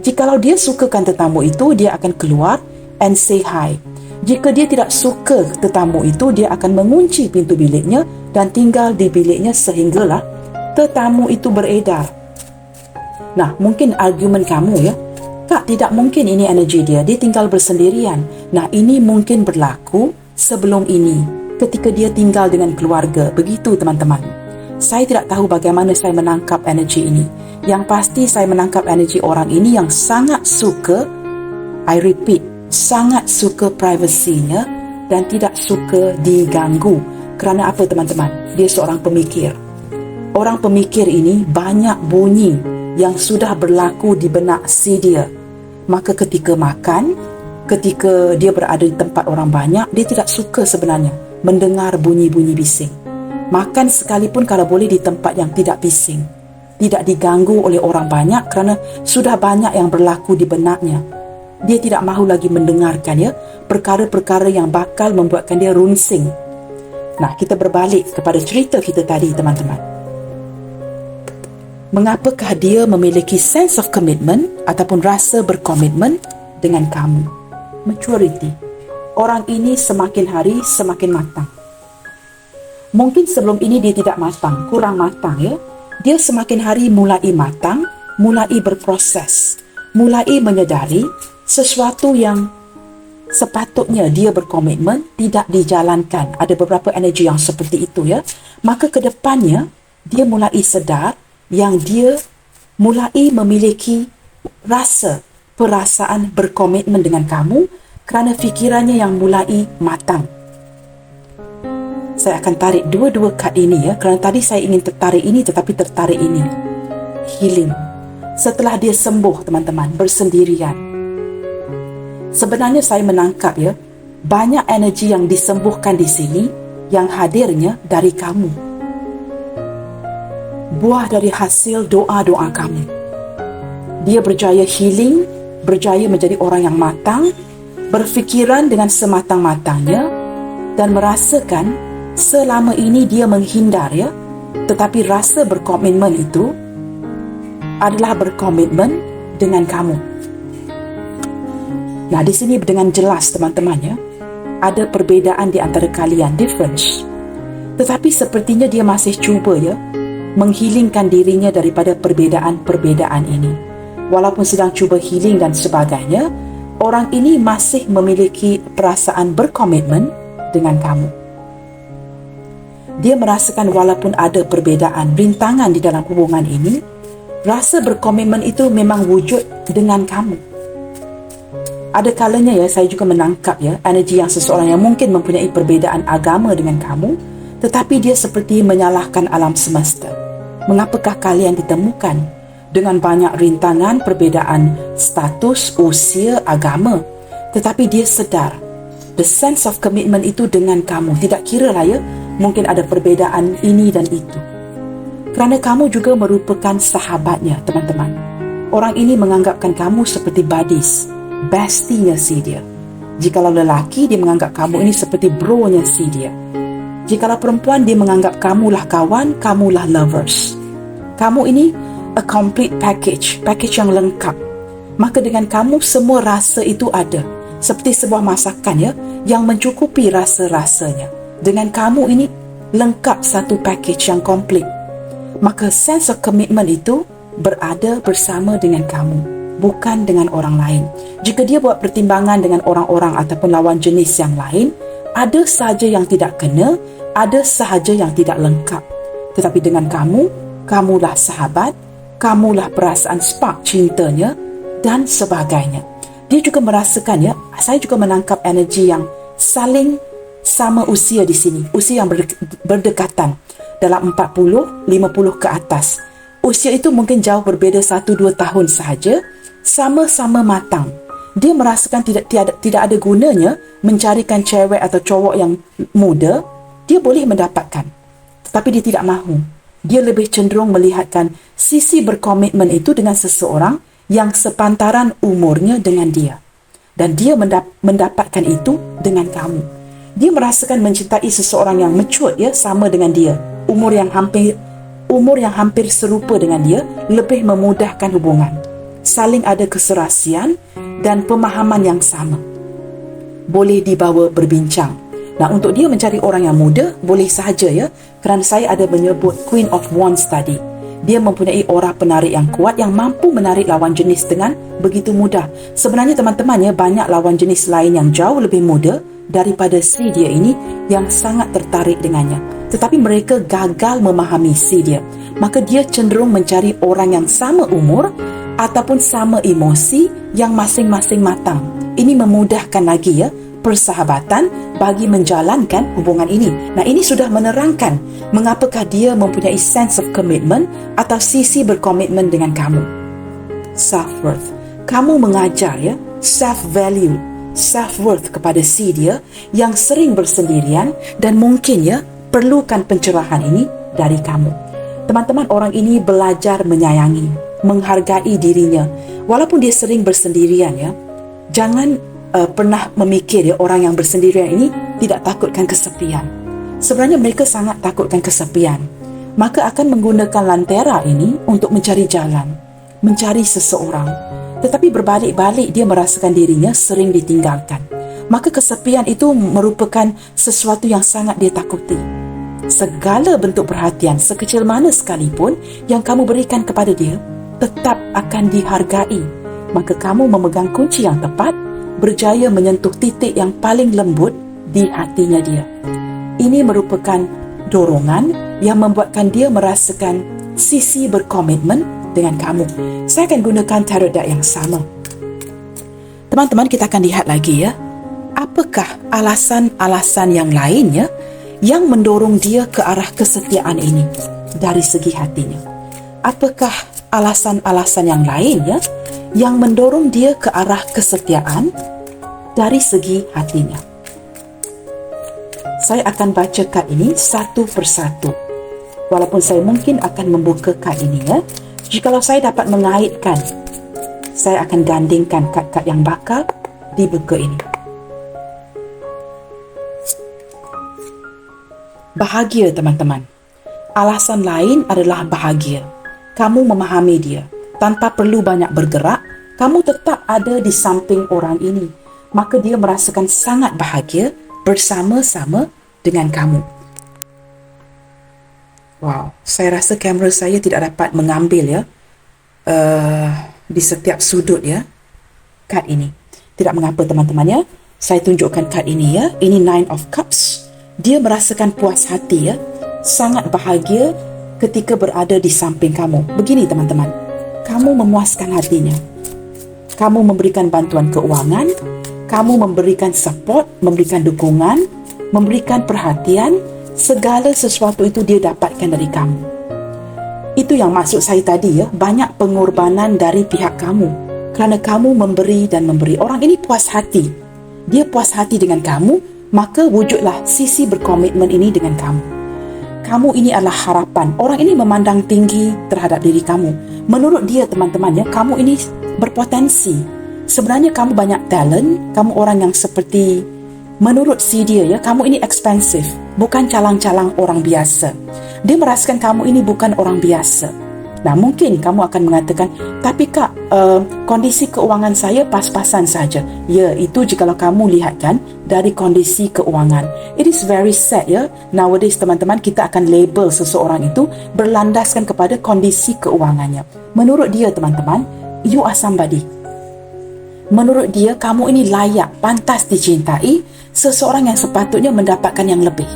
Jikalau dia sukakan tetamu itu, dia akan keluar and say hi. Jika dia tidak suka tetamu itu, dia akan mengunci pintu biliknya dan tinggal di biliknya sehinggalah tetamu itu beredar. Nah, mungkin argumen kamu ya, Kak, tidak mungkin ini energi dia tinggal bersendirian. Nah, ini mungkin berlaku sebelum ini, ketika dia tinggal dengan keluarga. Begitu teman-teman. Saya tidak tahu bagaimana saya menangkap energi ini. Yang pasti saya menangkap energi orang ini yang sangat suka, I repeat, sangat suka privasinya dan tidak suka diganggu. Kerana apa teman-teman? Dia seorang pemikir. Orang pemikir ini banyak bunyi yang sudah berlaku di benak si dia. Maka ketika makan, ketika dia berada di tempat orang banyak, dia tidak suka sebenarnya mendengar bunyi-bunyi bising. Makan sekalipun kalau boleh di tempat yang tidak bising, tidak diganggu oleh orang banyak, kerana sudah banyak yang berlaku di benaknya. Dia tidak mahu lagi mendengarkan ya perkara-perkara yang bakal membuatkan dia runsing. Nah, kita berbalik kepada cerita kita tadi teman-teman. Mengapakah dia memiliki sense of commitment ataupun rasa berkomitmen dengan kamu? Maturity. Orang ini semakin hari semakin matang. Mungkin sebelum ini dia tidak matang, kurang matang ya. Dia semakin hari mulai matang, mulai berproses, mulai menyadari sesuatu yang sepatutnya dia berkomitmen tidak dijalankan. Ada beberapa energi yang seperti itu ya. Maka ke depannya dia mulai sedar yang dia mulai memiliki perasaan berkomitmen dengan kamu kerana fikirannya yang mulai matang. Saya akan tarik dua-dua kad ini ya, kerana tadi saya ingin tertarik ini tetapi tertarik ini. Healing. Setelah dia sembuh teman-teman, bersendirian. Sebenarnya saya menangkap ya, banyak energi yang disembuhkan di sini yang hadirnya dari kamu. Buah dari hasil doa-doa kamu. Dia berjaya healing, berjaya menjadi orang yang matang, berfikiran dengan sematang-matangnya dan merasakan selama ini dia menghindar ya, tetapi rasa berkomitmen itu adalah berkomitmen dengan kamu. Nah, di sini dengan jelas teman-teman ya, ada perbezaan di antara kalian, difference. Tetapi sepertinya dia masih cuba ya, menghilingkan dirinya daripada perbezaan-perbezaan ini. Walaupun sedang cuba healing dan sebagainya, orang ini masih memiliki perasaan berkomitmen dengan kamu. Dia merasakan walaupun ada perbezaan, rintangan di dalam hubungan ini, rasa berkomitmen itu memang wujud dengan kamu. Ada kalanya ya, saya juga menangkap ya, energi yang seseorang yang mungkin mempunyai perbezaan agama dengan kamu, tetapi dia seperti menyalahkan alam semesta. Mengapakah kalian ditemukan dengan banyak rintangan, perbezaan status, usia, agama, tetapi dia sedar the sense of commitment itu dengan kamu. Tidak kira lah ya, mungkin ada perbezaan ini dan itu. Kerana kamu juga merupakan sahabatnya, teman-teman. Orang ini menganggapkan kamu seperti buddies, bestie-nya si dia. Jikalau lelaki, dia menganggap kamu ini seperti bro-nya si dia. Jikalau perempuan, dia menganggap kamulah kawan, kamulah lovers. Kamu ini a complete package yang lengkap. Maka dengan kamu, semua rasa itu ada. Seperti sebuah masakan ya, yang mencukupi rasa-rasanya. Dengan kamu ini, lengkap satu package yang komplit. Maka sense of commitment itu berada bersama dengan kamu, bukan dengan orang lain. Jika dia buat pertimbangan dengan orang-orang ataupun lawan jenis yang lain, ada sahaja yang tidak kena, ada sahaja yang tidak lengkap. Tetapi dengan kamu, kamulah sahabat, kamulah perasaan spark cintanya dan sebagainya. Dia juga merasakan ya, saya juga menangkap energi yang saling sama usia di sini, usia yang berdekatan dalam 40, 50 ke atas. Usia itu mungkin jauh berbeza 1-2 tahun sahaja, sama-sama matang. Dia merasakan tidak ada gunanya mencarikan cewek atau cowok yang muda. Dia boleh mendapatkan, tetapi dia tidak mahu. Dia lebih cenderung melihatkan sisi berkomitmen itu dengan seseorang yang sepantaran umurnya dengan dia. Dan dia mendapatkan itu dengan kamu. Dia merasakan mencintai seseorang yang mature ya, sama dengan dia. Umur yang hampir serupa dengan dia, lebih memudahkan hubungan. Saling ada keserasian dan pemahaman yang sama. Boleh dibawa berbincang. Nah, untuk dia mencari orang yang muda, boleh sahaja ya, kerana saya ada menyebut Queen of Wands tadi. Dia mempunyai aura penarik yang kuat yang mampu menarik lawan jenis dengan begitu mudah. Sebenarnya teman-teman ya, banyak lawan jenis lain yang jauh lebih muda daripada si dia ini yang sangat tertarik dengannya. Tetapi mereka gagal memahami si dia. Maka dia cenderung mencari orang yang sama umur ataupun sama emosi yang masing-masing matang. Ini memudahkan lagi ya persahabatan bagi menjalankan hubungan ini. Nah, ini sudah menerangkan mengapakah dia mempunyai sense of commitment atau sisi berkomitmen dengan kamu. Self-worth. Kamu mengajar ya self-value, self-worth kepada si dia yang sering bersendirian dan mungkin ya perlukan pencerahan ini dari kamu. Teman-teman, orang ini belajar menyayangi, menghargai dirinya. Walaupun dia sering bersendirian ya, jangan pernah memikir ya, orang yang bersendirian ini tidak takutkan kesepian. Sebenarnya mereka sangat takutkan kesepian. Maka akan menggunakan lantera ini untuk mencari jalan, mencari seseorang. Tetapi berbalik-balik dia merasakan dirinya sering ditinggalkan. Maka kesepian itu merupakan sesuatu yang sangat dia takuti. Segala bentuk perhatian, sekecil mana sekalipun yang kamu berikan kepada dia, tetap akan dihargai. Maka kamu memegang kunci yang tepat berjaya menyentuh titik yang paling lembut di hatinya dia. Ini merupakan dorongan yang membuatkan dia merasakan sisi berkomitmen dengan kamu. Saya akan gunakan tarot deck yang sama. Teman-teman, kita akan lihat lagi ya. Apakah alasan-alasan yang lainnya yang mendorong dia ke arah kesetiaan ini dari segi hatinya? Apakah alasan-alasan yang lainnya yang mendorong dia ke arah kesetiaan dari segi hatinya? Saya akan baca kad ini satu persatu. Walaupun saya mungkin akan membuka kad ini ya. Jikalau saya dapat mengaitkan, saya akan gandingkan kad-kad yang bakal dibuka ini. Bahagia, teman-teman. Alasan lain adalah bahagia. Kamu memahami dia. Tanpa perlu banyak bergerak, kamu tetap ada di samping orang ini. Maka dia merasakan sangat bahagia bersama-sama dengan kamu. Wow, saya rasa kamera saya tidak dapat mengambil ya di setiap sudut ya kad ini. Tidak mengapa teman-teman ya. Saya tunjukkan kad ini ya. Ini Nine of Cups. Dia merasakan puas hati ya. Sangat bahagia ketika berada di samping kamu. Begini teman-teman. Kamu memuaskan hatinya. Kamu memberikan bantuan keuangan. Kamu memberikan support, memberikan dukungan, memberikan perhatian. Segala sesuatu itu dia dapatkan dari kamu. Itu yang maksud saya tadi ya. Banyak pengorbanan dari pihak kamu. Kerana kamu memberi dan memberi. Orang ini puas hati. Dia puas hati dengan kamu. Maka wujudlah sisi berkomitmen ini dengan kamu. Kamu ini adalah harapan. Orang ini memandang tinggi terhadap diri kamu. Menurut dia teman-teman ya, kamu ini berpotensi. Sebenarnya kamu banyak talent. Kamu orang yang seperti, menurut si dia ya, kamu ini expensive. Bukan calang-calang orang biasa. Dia merasakan kamu ini bukan orang biasa. Nah, mungkin kamu akan mengatakan, tapi Kak, kondisi keuangan saya pas-pasan saja. Ya, itu jikalau kamu lihat kan dari kondisi keuangan. It is very sad ya. Nowadays, teman-teman, kita akan label seseorang itu berlandaskan kepada kondisi keuangannya. Menurut dia, teman-teman, you are somebody. Menurut dia, kamu ini layak, pantas dicintai, seseorang yang sepatutnya mendapatkan yang lebih.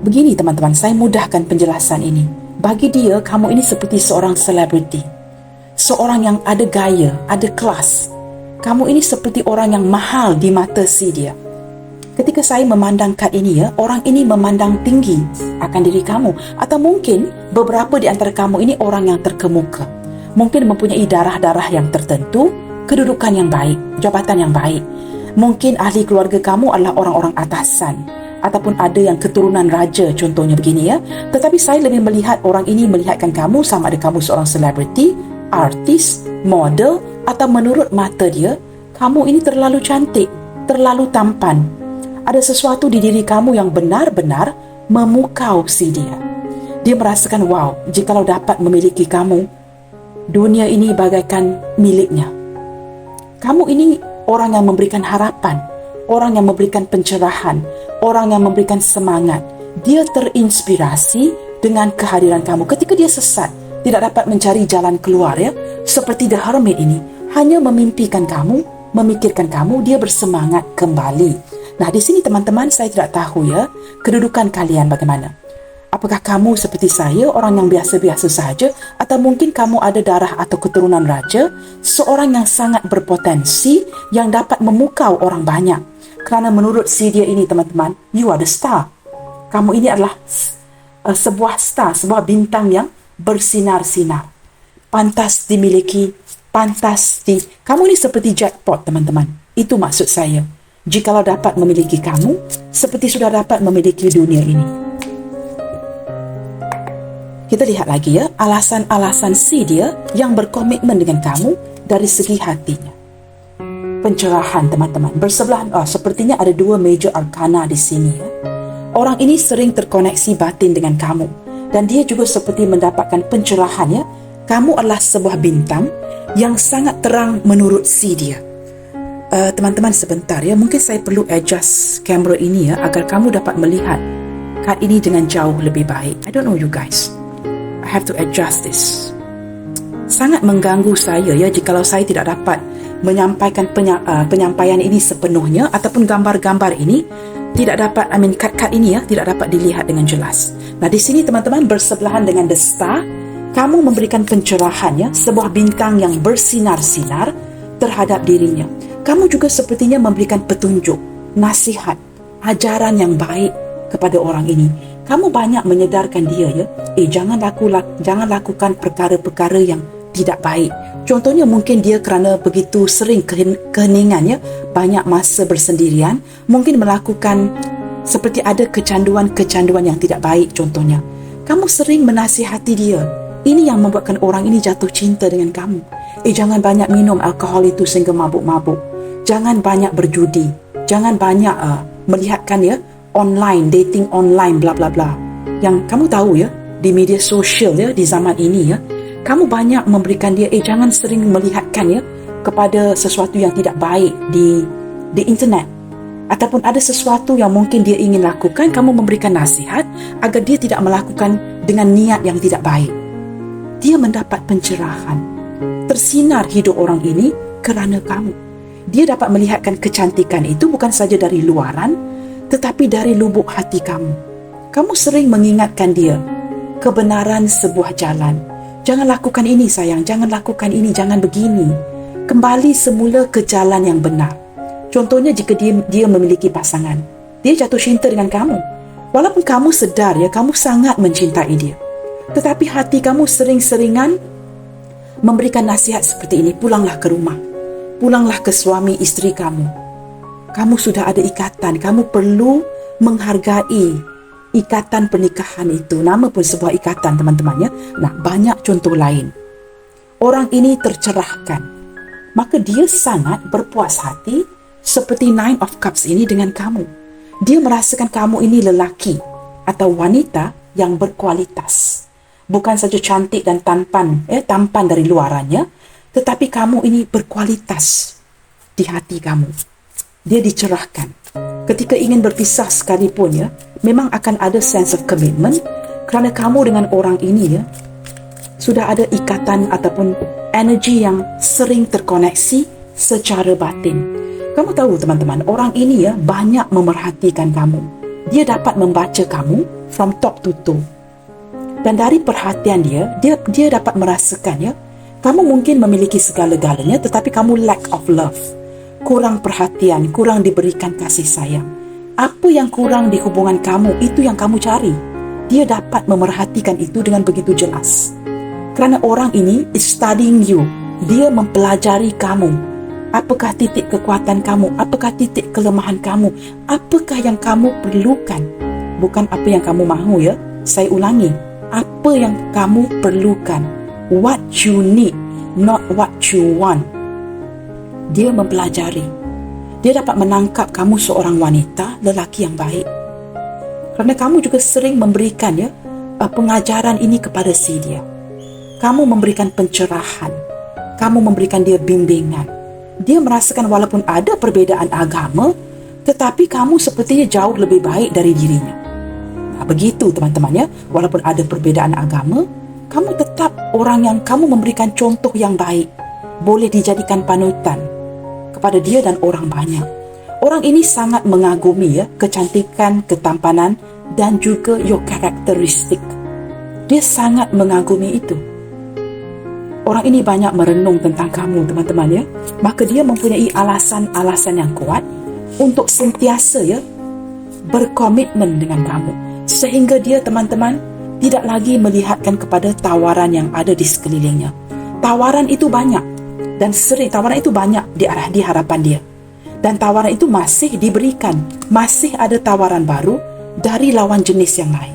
Begini, teman-teman, saya mudahkan penjelasan ini. Bagi dia, kamu ini seperti seorang selebriti. Seorang yang ada gaya, ada kelas. Kamu ini seperti orang yang mahal di mata si dia. Ketika saya memandang kad ini ya, orang ini memandang tinggi akan diri kamu. Atau mungkin beberapa di antara kamu ini orang yang terkemuka. Mungkin mempunyai darah-darah yang tertentu, kedudukan yang baik, jabatan yang baik. Mungkin ahli keluarga kamu adalah orang-orang atasan. Ataupun ada yang keturunan raja, contohnya begini ya. Tetapi saya lebih melihat orang ini melihatkan kamu sama ada kamu seorang selebriti, artis, model, atau menurut mata dia, kamu ini terlalu cantik, terlalu tampan. Ada sesuatu di diri kamu yang benar-benar memukau si dia. Dia merasakan, wow, jikalau dapat memiliki kamu, dunia ini bagaikan miliknya. Kamu ini orang yang memberikan harapan, orang yang memberikan pencerahan, orang yang memberikan semangat. Dia terinspirasi dengan kehadiran kamu. Ketika dia sesat, tidak dapat mencari jalan keluar ya, seperti The Hermit ini, hanya memimpikan kamu, memikirkan kamu, dia bersemangat kembali. Nah, di sini teman-teman, saya tidak tahu ya, kedudukan kalian bagaimana. Apakah kamu seperti saya, orang yang biasa-biasa sahaja, atau mungkin kamu ada darah atau keturunan raja, seorang yang sangat berpotensi, yang dapat memukau orang banyak. Kerana menurut si dia ini, teman-teman, you are the star. Kamu ini adalah sebuah star, sebuah bintang yang bersinar-sinar. Pantas dimiliki, kamu ini seperti jackpot, teman-teman. Itu maksud saya. Jikalau dapat memiliki kamu, seperti sudah dapat memiliki dunia ini. Kita lihat lagi ya, alasan-alasan si dia yang berkomitmen dengan kamu dari segi hatinya. Pencerahan, teman-teman. Bersebelahan, sepertinya ada dua major arcana di sini ya. Orang ini sering terkoneksi batin dengan kamu. Dan dia juga seperti mendapatkan pencerahan ya. Kamu adalah sebuah bintang yang sangat terang menurut si dia. Teman-teman, sebentar ya. Mungkin saya perlu adjust kamera ini ya, agar kamu dapat melihat kad ini dengan jauh lebih baik. I don't know you guys. I have to adjust this. Sangat mengganggu saya ya, jikalau saya tidak dapat menyampaikan penyampaian ini sepenuhnya ataupun gambar-gambar ini tidak dapat, kad-kad ini tidak dapat dilihat dengan jelas. Nah, di sini teman-teman bersebelahan dengan The Star, kamu memberikan pencerahan sebuah bintang yang bersinar-sinar terhadap dirinya. Kamu juga sepertinya memberikan petunjuk, nasihat, ajaran yang baik kepada orang ini. Kamu banyak menyedarkan dia jangan lakukan perkara-perkara yang tidak baik. Contohnya mungkin dia kerana begitu sering keheningan banyak masa bersendirian, mungkin melakukan seperti ada kecanduan-kecanduan yang tidak baik contohnya. Kamu sering menasihati dia. Ini yang membuatkan orang ini jatuh cinta dengan kamu. Jangan banyak minum alkohol itu sehingga mabuk-mabuk. Jangan banyak berjudi. Jangan banyak melihatkan online, dating online, bla bla bla. Yang kamu tahu di media sosial di zaman ini kamu banyak memberikan dia jangan sering melihatkan kepada sesuatu yang tidak baik di internet. Ataupun ada sesuatu yang mungkin dia ingin lakukan, kamu memberikan nasihat agar dia tidak melakukan dengan niat yang tidak baik. Dia mendapat pencerahan. Tersinar hidup orang ini kerana kamu. Dia dapat melihatkan kecantikan itu bukan saja dari luaran, tetapi dari lubuk hati kamu. Kamu sering mengingatkan dia kebenaran sebuah jalan. Jangan lakukan ini sayang, jangan lakukan ini, jangan begini. Kembali semula ke jalan yang benar. Contohnya jika dia memiliki pasangan, dia jatuh cinta dengan kamu. Walaupun kamu sedar kamu sangat mencintai dia, tetapi hati kamu sering-seringan memberikan nasihat seperti ini. Pulanglah ke rumah. Pulanglah ke suami isteri kamu. Kamu sudah ada ikatan. Kamu perlu menghargai ikatan pernikahan itu. Nama pun sebuah ikatan teman-teman Nah, banyak contoh lain. Orang ini tercerahkan. Maka dia sangat berpuas hati seperti Nine of Cups ini dengan kamu. Dia merasakan kamu ini lelaki atau wanita yang berkualitas. Bukan saja cantik dan tampan dari luarannya, tetapi kamu ini berkualitas di hati kamu. Dia dicerahkan. Ketika ingin berpisah sekalipun memang akan ada sense of commitment kerana kamu dengan orang ini sudah ada ikatan ataupun energi yang sering terkoneksi secara batin. Kamu tahu teman-teman, orang ini banyak memerhatikan kamu. Dia dapat membaca kamu from top to toe. Dan dari perhatian dia dapat merasakan kamu mungkin memiliki segala-galanya, tetapi kamu lack of love. Kurang perhatian, kurang diberikan kasih sayang. Apa yang kurang di hubungan kamu, itu yang kamu cari. Dia dapat memerhatikan itu dengan begitu jelas. Kerana orang ini is studying you. Dia mempelajari kamu. Apakah titik kekuatan kamu? Apakah titik kelemahan kamu? Apakah yang kamu perlukan? Bukan apa yang kamu mahu Saya ulangi. Apa yang kamu perlukan. What you need, not what you want. Dia mempelajari. Dia dapat menangkap kamu seorang wanita, lelaki yang baik. Kerana kamu juga sering memberikan pengajaran ini kepada si dia. Kamu memberikan pencerahan. Kamu memberikan dia bimbingan. Dia merasakan walaupun ada perbezaan agama, tetapi kamu sepertinya jauh lebih baik dari dirinya. Nah, begitu teman-teman walaupun ada perbezaan agama, kamu tetap orang yang kamu memberikan contoh yang baik. Boleh dijadikan panutan kepada dia dan orang banyak. Orang ini sangat mengagumi kecantikan, ketampanan dan juga your karakteristik. Dia sangat mengagumi itu. Orang ini banyak merenung tentang kamu teman-teman Maka dia mempunyai alasan-alasan yang kuat untuk sentiasa berkomitmen dengan kamu. Sehingga dia teman-teman tidak lagi melihatkan kepada tawaran yang ada di sekelilingnya. Tawaran itu banyak dan sering tawaran itu banyak di hadapan dia. Dan tawaran itu masih diberikan. Masih ada tawaran baru dari lawan jenis yang lain.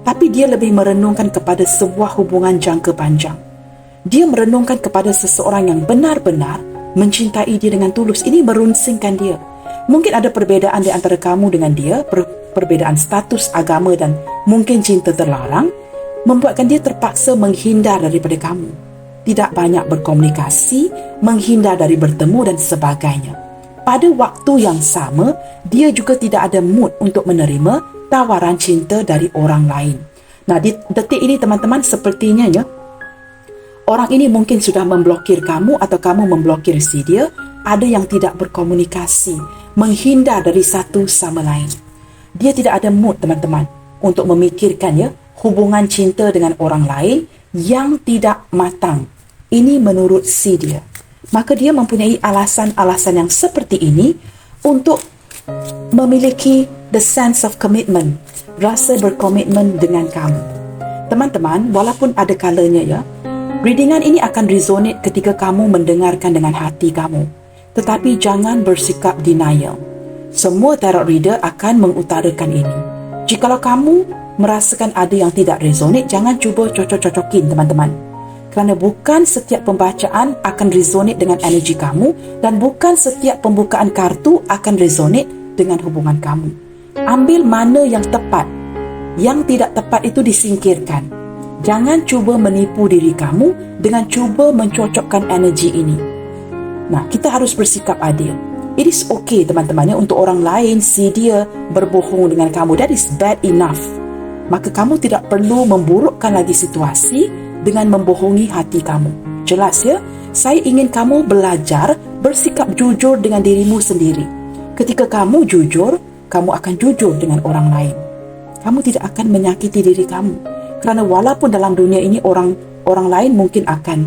Tapi dia lebih merenungkan kepada sebuah hubungan jangka panjang. Dia merenungkan kepada seseorang yang benar-benar mencintai dia dengan tulus. Ini merunsingkan dia. Mungkin ada perbezaan di antara kamu dengan dia, perbezaan status, agama dan mungkin cinta terlarang, membuatkan dia terpaksa menghindar daripada kamu. Tidak banyak berkomunikasi, menghindar dari bertemu dan sebagainya. Pada waktu yang sama, dia juga tidak ada mood untuk menerima tawaran cinta dari orang lain. Nah, di detik ini teman-teman sepertinya Orang ini mungkin sudah memblokir kamu atau kamu memblokir si dia. Ada yang tidak berkomunikasi, menghindar dari satu sama lain. Dia tidak ada mood, teman-teman, untuk memikirkan hubungan cinta dengan orang lain yang tidak matang. Ini menurut si dia. Maka dia mempunyai alasan-alasan yang seperti ini untuk memiliki the sense of commitment, rasa berkomitmen dengan kamu. Teman-teman, walaupun ada kalanya readingan ini akan resonate ketika kamu mendengarkan dengan hati kamu. Tetapi jangan bersikap denial. Semua tarot reader akan mengutarakan ini. Jikalau kamu merasakan ada yang tidak resonate, jangan cuba cocok-cocokin, teman-teman. Kerana bukan setiap pembacaan akan resonate dengan energi kamu dan bukan setiap pembukaan kartu akan resonate dengan hubungan kamu. Ambil mana yang tepat. Yang tidak tepat itu disingkirkan. Jangan cuba menipu diri kamu dengan cuba mencocokkan energi ini. Nah, kita harus bersikap adil. It is okay, teman-teman, untuk orang lain si dia berbohong dengan kamu. That is bad enough. Maka kamu tidak perlu memburukkan lagi situasi dengan membohongi hati kamu. Jelas ya? Saya ingin kamu belajar bersikap jujur dengan dirimu sendiri. Ketika kamu jujur, kamu akan jujur dengan orang lain. Kamu tidak akan menyakiti diri kamu. Kerana walaupun dalam dunia ini orang lain mungkin akan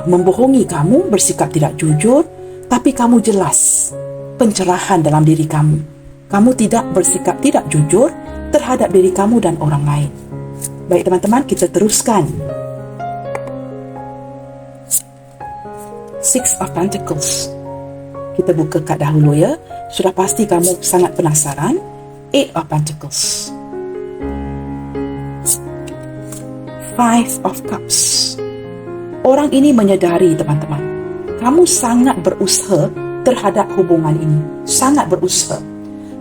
membohongi kamu, bersikap tidak jujur, tapi kamu jelas pencerahan dalam diri kamu. Kamu tidak bersikap tidak jujur terhadap diri kamu dan orang lain. Baik teman-teman, kita teruskan. Six of Pentacles. Kita buka kad dahulu ya. Sudah pasti kamu sangat penasaran. Eight of Pentacles. Five of Cups. Orang ini menyedari, teman-teman, kamu sangat berusaha terhadap hubungan ini. Sangat berusaha.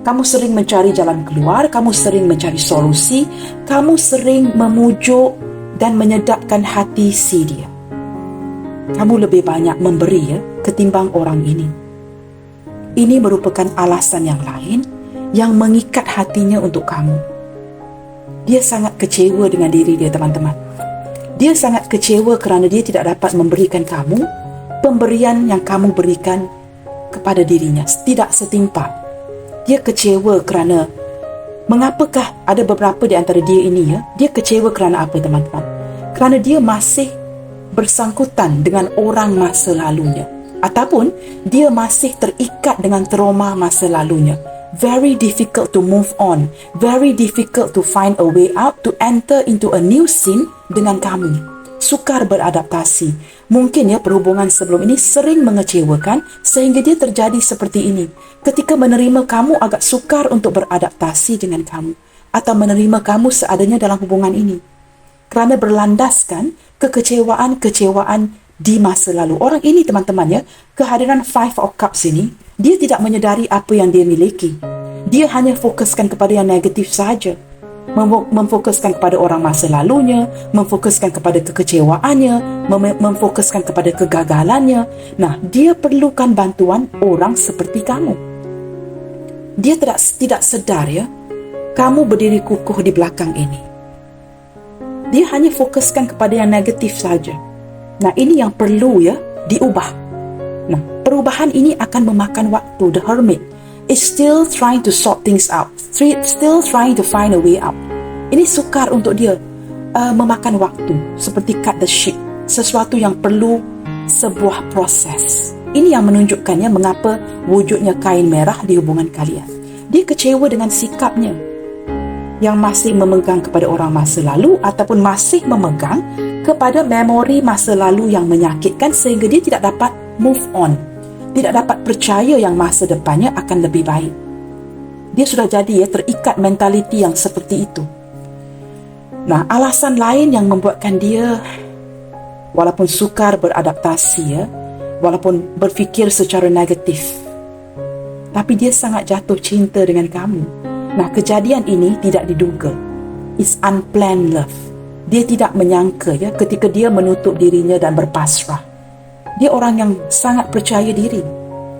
Kamu sering mencari jalan keluar, kamu sering mencari solusi, kamu sering memujuk dan menyedapkan hati si dia. Kamu lebih banyak memberi ketimbang orang ini. Ini merupakan alasan yang lain yang mengikat hatinya untuk kamu. Dia sangat kecewa dengan diri dia, teman-teman. Dia sangat kecewa kerana dia tidak dapat memberikan kamu pemberian yang kamu berikan kepada dirinya. Tidak setimpal. Dia kecewa kerana mengapakah ada beberapa di antara dia ini dia kecewa kerana apa, teman-teman? Kerana dia masih bersangkutan dengan orang masa lalunya. Ataupun dia masih terikat dengan trauma masa lalunya. Very difficult to move on. Very difficult to find a way out, to enter into a new scene dengan kamu. Sukar beradaptasi. Mungkin perhubungan sebelum ini sering mengecewakan sehingga dia terjadi seperti ini. Ketika menerima kamu agak sukar untuk beradaptasi dengan kamu. Atau menerima kamu seadanya dalam hubungan ini. Kerana berlandaskan kekecewaan-kecewaan di masa lalu. Orang ini, teman-teman kehadiran Five of Cups ini, dia tidak menyedari apa yang dia miliki. Dia hanya fokuskan kepada yang negatif saja. Memfokuskan kepada orang masa lalunya, memfokuskan kepada kekecewaannya, memfokuskan kepada kegagalannya. Nah, dia perlukan bantuan orang seperti kamu. Dia tidak sedar kamu berdiri kukuh di belakang ini. Dia hanya fokuskan kepada yang negatif saja. Nah, ini yang perlu diubah. Nah, perubahan ini akan memakan waktu. The Hermit is still trying to sort things out. Still trying to find a way out. Ini sukar untuk dia memakan waktu. Seperti cut the ship. Sesuatu yang perlu sebuah proses. Ini yang menunjukkannya mengapa wujudnya kain merah di hubungan kalian. Dia kecewa dengan sikapnya yang masih memegang kepada orang masa lalu ataupun masih memegang kepada memori masa lalu yang menyakitkan sehingga dia tidak dapat move on. Tidak dapat percaya yang masa depannya akan lebih baik. Dia sudah jadi terikat mentaliti yang seperti itu. Nah, alasan lain yang membuatkan dia walaupun sukar beradaptasi walaupun berfikir secara negatif, tapi dia sangat jatuh cinta dengan kamu. Nah, kejadian ini tidak diduga. It's unplanned love. Dia tidak menyangka ketika dia menutup dirinya dan berpasrah. Dia orang yang sangat percaya diri.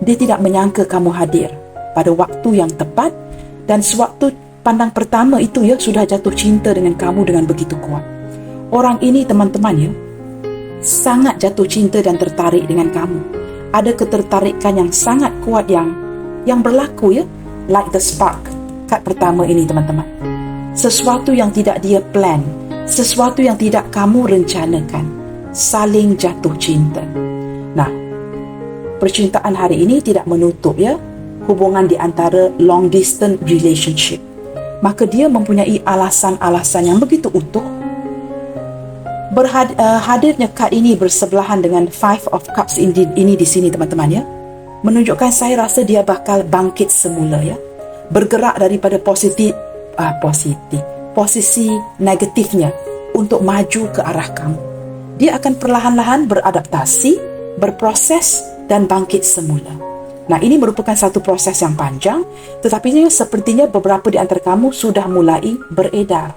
Dia tidak menyangka kamu hadir pada waktu yang tepat dan sewaktu pandang pertama itu sudah jatuh cinta dengan kamu dengan begitu kuat. Orang ini, teman-teman sangat jatuh cinta dan tertarik dengan kamu. Ada ketertarikan yang sangat kuat yang berlaku, ya, like the spark. Kad pertama ini, teman-teman, sesuatu yang tidak dia plan, sesuatu yang tidak kamu rencanakan, saling jatuh cinta. Nah, percintaan hari ini tidak menutup, ya, hubungan di antara long distance relationship. Maka dia mempunyai alasan-alasan yang begitu utuh. Hadirnya kad ini bersebelahan dengan Five of Cups ini di sini, teman-teman, ya, menunjukkan saya rasa dia bakal bangkit semula, ya, bergerak daripada posisi negatifnya untuk maju ke arah kamu. Dia akan perlahan-lahan beradaptasi, berproses dan bangkit semula. Nah, ini merupakan satu proses yang panjang, tetapi sepertinya beberapa di antara kamu sudah mulai beredar.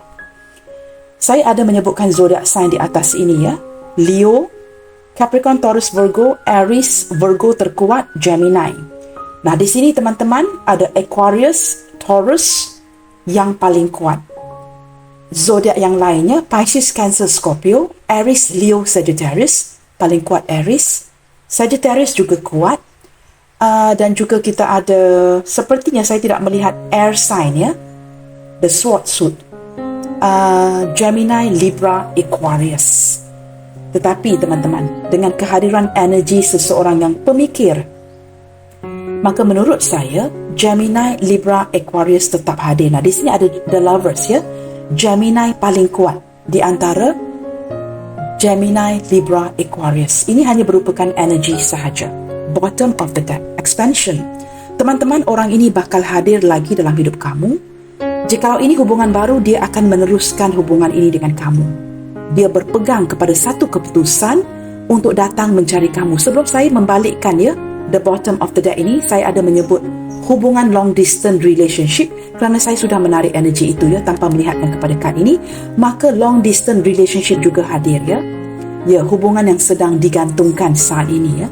Saya ada menyebutkan zodiak sign di atas ini, ya. Leo, Capricorn, Taurus, Virgo, Aries, Virgo terkuat, Gemini. Nah, di sini teman-teman ada Aquarius, Taurus yang paling kuat. Zodiak yang lainnya Pisces, Cancer, Scorpio, Aries, Leo, Sagittarius, paling kuat Aries. Sagittarius juga kuat. Dan juga kita ada, sepertinya saya tidak melihat air sign, ya, the sword suit, Gemini, Libra, Aquarius. Tetapi teman-teman, dengan kehadiran energi seseorang yang pemikir, maka menurut saya Gemini, Libra, Aquarius tetap hadir. Nah, di sini ada the lovers, ya. Gemini paling kuat di antara Gemini, Libra, Aquarius. Ini hanya merupakan energi sahaja. Bottom of the deck, expansion. Teman-teman, orang ini bakal hadir lagi dalam hidup kamu. Jikalau ini hubungan baru, dia akan meneruskan hubungan ini dengan kamu. Dia berpegang kepada satu keputusan untuk datang mencari kamu. Sebelum saya membalikkan, ya, the bottom of the deck ini, saya ada menyebut hubungan long distance relationship kerana saya sudah menarik energi itu, ya, tanpa melihatkan kepada kad ini. Maka long distance relationship juga hadir, ya. Ya, hubungan yang sedang digantungkan saat ini, ya.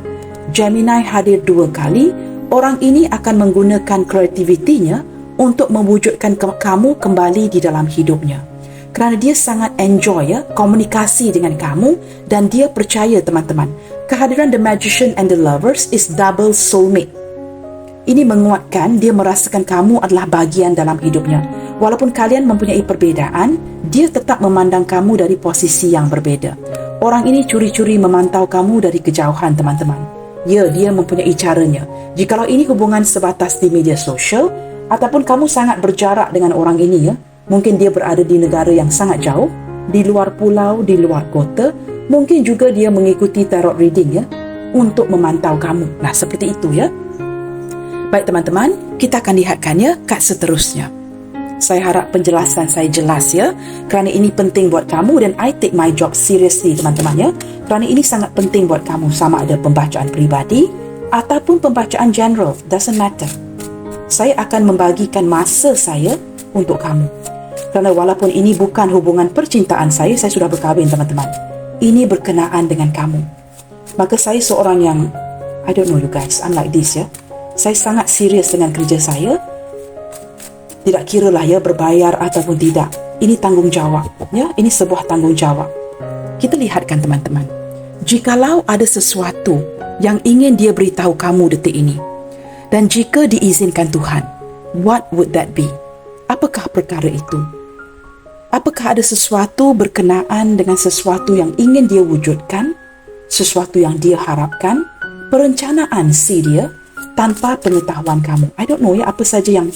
Gemini hadir 2 kali. Orang ini akan menggunakan kreativitinya untuk mewujudkan kamu kembali di dalam hidupnya. Kerana dia sangat enjoy, ya, komunikasi dengan kamu, dan dia percaya, teman-teman, kehadiran the magician and the lovers is double soulmate. Ini menguatkan dia merasakan kamu adalah bagian dalam hidupnya. Walaupun kalian mempunyai perbezaan, dia tetap memandang kamu dari posisi yang berbeda. Orang ini curi-curi memantau kamu dari kejauhan, teman-teman. Ya, dia mempunyai caranya. Jikalau ini hubungan sebatas di media sosial, ataupun kamu sangat berjarak dengan orang ini, ya, mungkin dia berada di negara yang sangat jauh, di luar pulau, di luar kota, mungkin juga dia mengikuti tarot reading, ya, untuk memantau kamu. Nah, seperti itu, ya. Baik teman-teman, kita akan lihatkannya kad seterusnya. Saya harap penjelasan saya jelas, ya, kerana ini penting buat kamu dan I take my job seriously, teman-teman, ya, kerana ini sangat penting buat kamu, sama ada pembacaan peribadi ataupun pembacaan general, doesn't matter. Saya akan membagikan masa saya untuk kamu. Kerana walaupun ini bukan hubungan percintaan saya sudah berkahwin, teman-teman. Ini berkenaan dengan kamu. Maka saya seorang yang, I don't know you guys, I'm like this, ya. Saya sangat serius dengan kerja saya. Tidak kiralah, ya, berbayar ataupun tidak. Ini tanggungjawab, ya. Ini sebuah tanggungjawab. Kita lihatkan, teman-teman. Jikalau ada sesuatu yang ingin dia beritahu kamu detik ini, dan jika diizinkan Tuhan, what would that be? Apakah perkara itu? Apakah ada sesuatu berkenaan dengan sesuatu yang ingin dia wujudkan, sesuatu yang dia harapkan, perencanaan si dia tanpa pengetahuan kamu? I don't know, ya, apa saja yang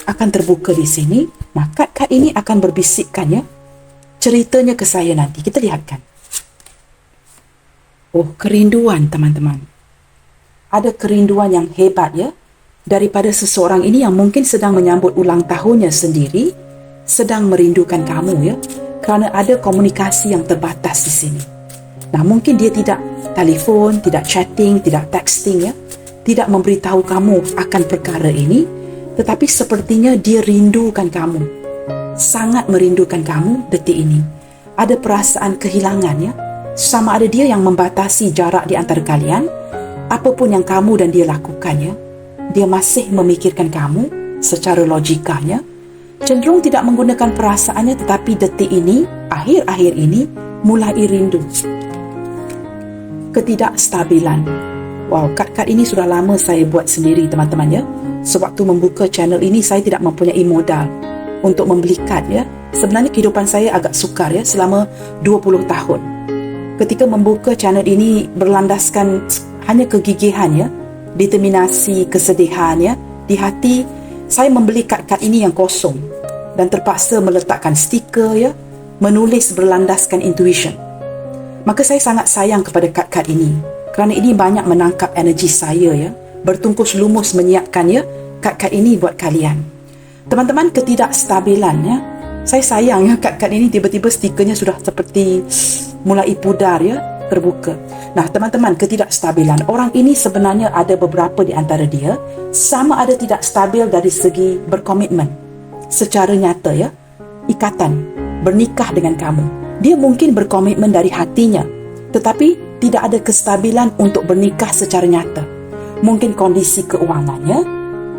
akan terbuka di sini. Nah, kad-kad ini akan berbisikkan, ya, ceritanya ke saya nanti. Kita lihatkan. Oh, kerinduan, teman-teman. Ada kerinduan yang hebat, ya, daripada seseorang ini yang mungkin sedang menyambut ulang tahunnya sendiri, sedang merindukan kamu, ya, kerana ada komunikasi yang terbatas di sini. Nah, mungkin dia tidak telefon, tidak chatting, tidak texting, ya, tidak memberitahu kamu akan perkara ini, tetapi sepertinya dia rindukan kamu, sangat merindukan kamu detik ini. Ada perasaan kehilangan, ya, sama ada dia yang membatasi jarak di antara kalian. Apapun yang kamu dan dia lakukan, ya, dia masih memikirkan kamu secara logikanya, cenderung tidak menggunakan perasaannya, tetapi detik ini, akhir-akhir ini, mulai rindu. ketidakstabilan. Wow, kad-kad ini sudah lama saya buat sendiri teman-teman ya. Sewaktu membuka channel ini saya tidak mempunyai modal untuk membeli kad ya. Sebenarnya kehidupan saya agak sukar ya selama 20 tahun. Ketika membuka channel ini berlandaskan hanya kegigihan ya, determinasi, kesedihan ya. Di hati saya membeli kad-kad ini yang kosong dan terpaksa meletakkan stiker ya, menulis berlandaskan intuition. Maka saya sangat sayang kepada kad-kad ini kerana ini banyak menangkap energi saya ya, bertungkus lumus menyiapkan ya kad-kad ini buat kalian. Teman-teman, ketidakstabilan ya. Saya sayang ya kad-kad ini tiba-tiba stikernya sudah seperti mulai pudar ya, terbuka. Nah, teman-teman, ketidakstabilan. Orang ini sebenarnya ada beberapa di antara dia sama ada tidak stabil dari segi berkomitmen secara nyata ya, ikatan, bernikah dengan kamu. Dia mungkin berkomitmen dari hatinya, tetapi tidak ada kestabilan untuk bernikah secara nyata. Mungkin kondisi keuangannya,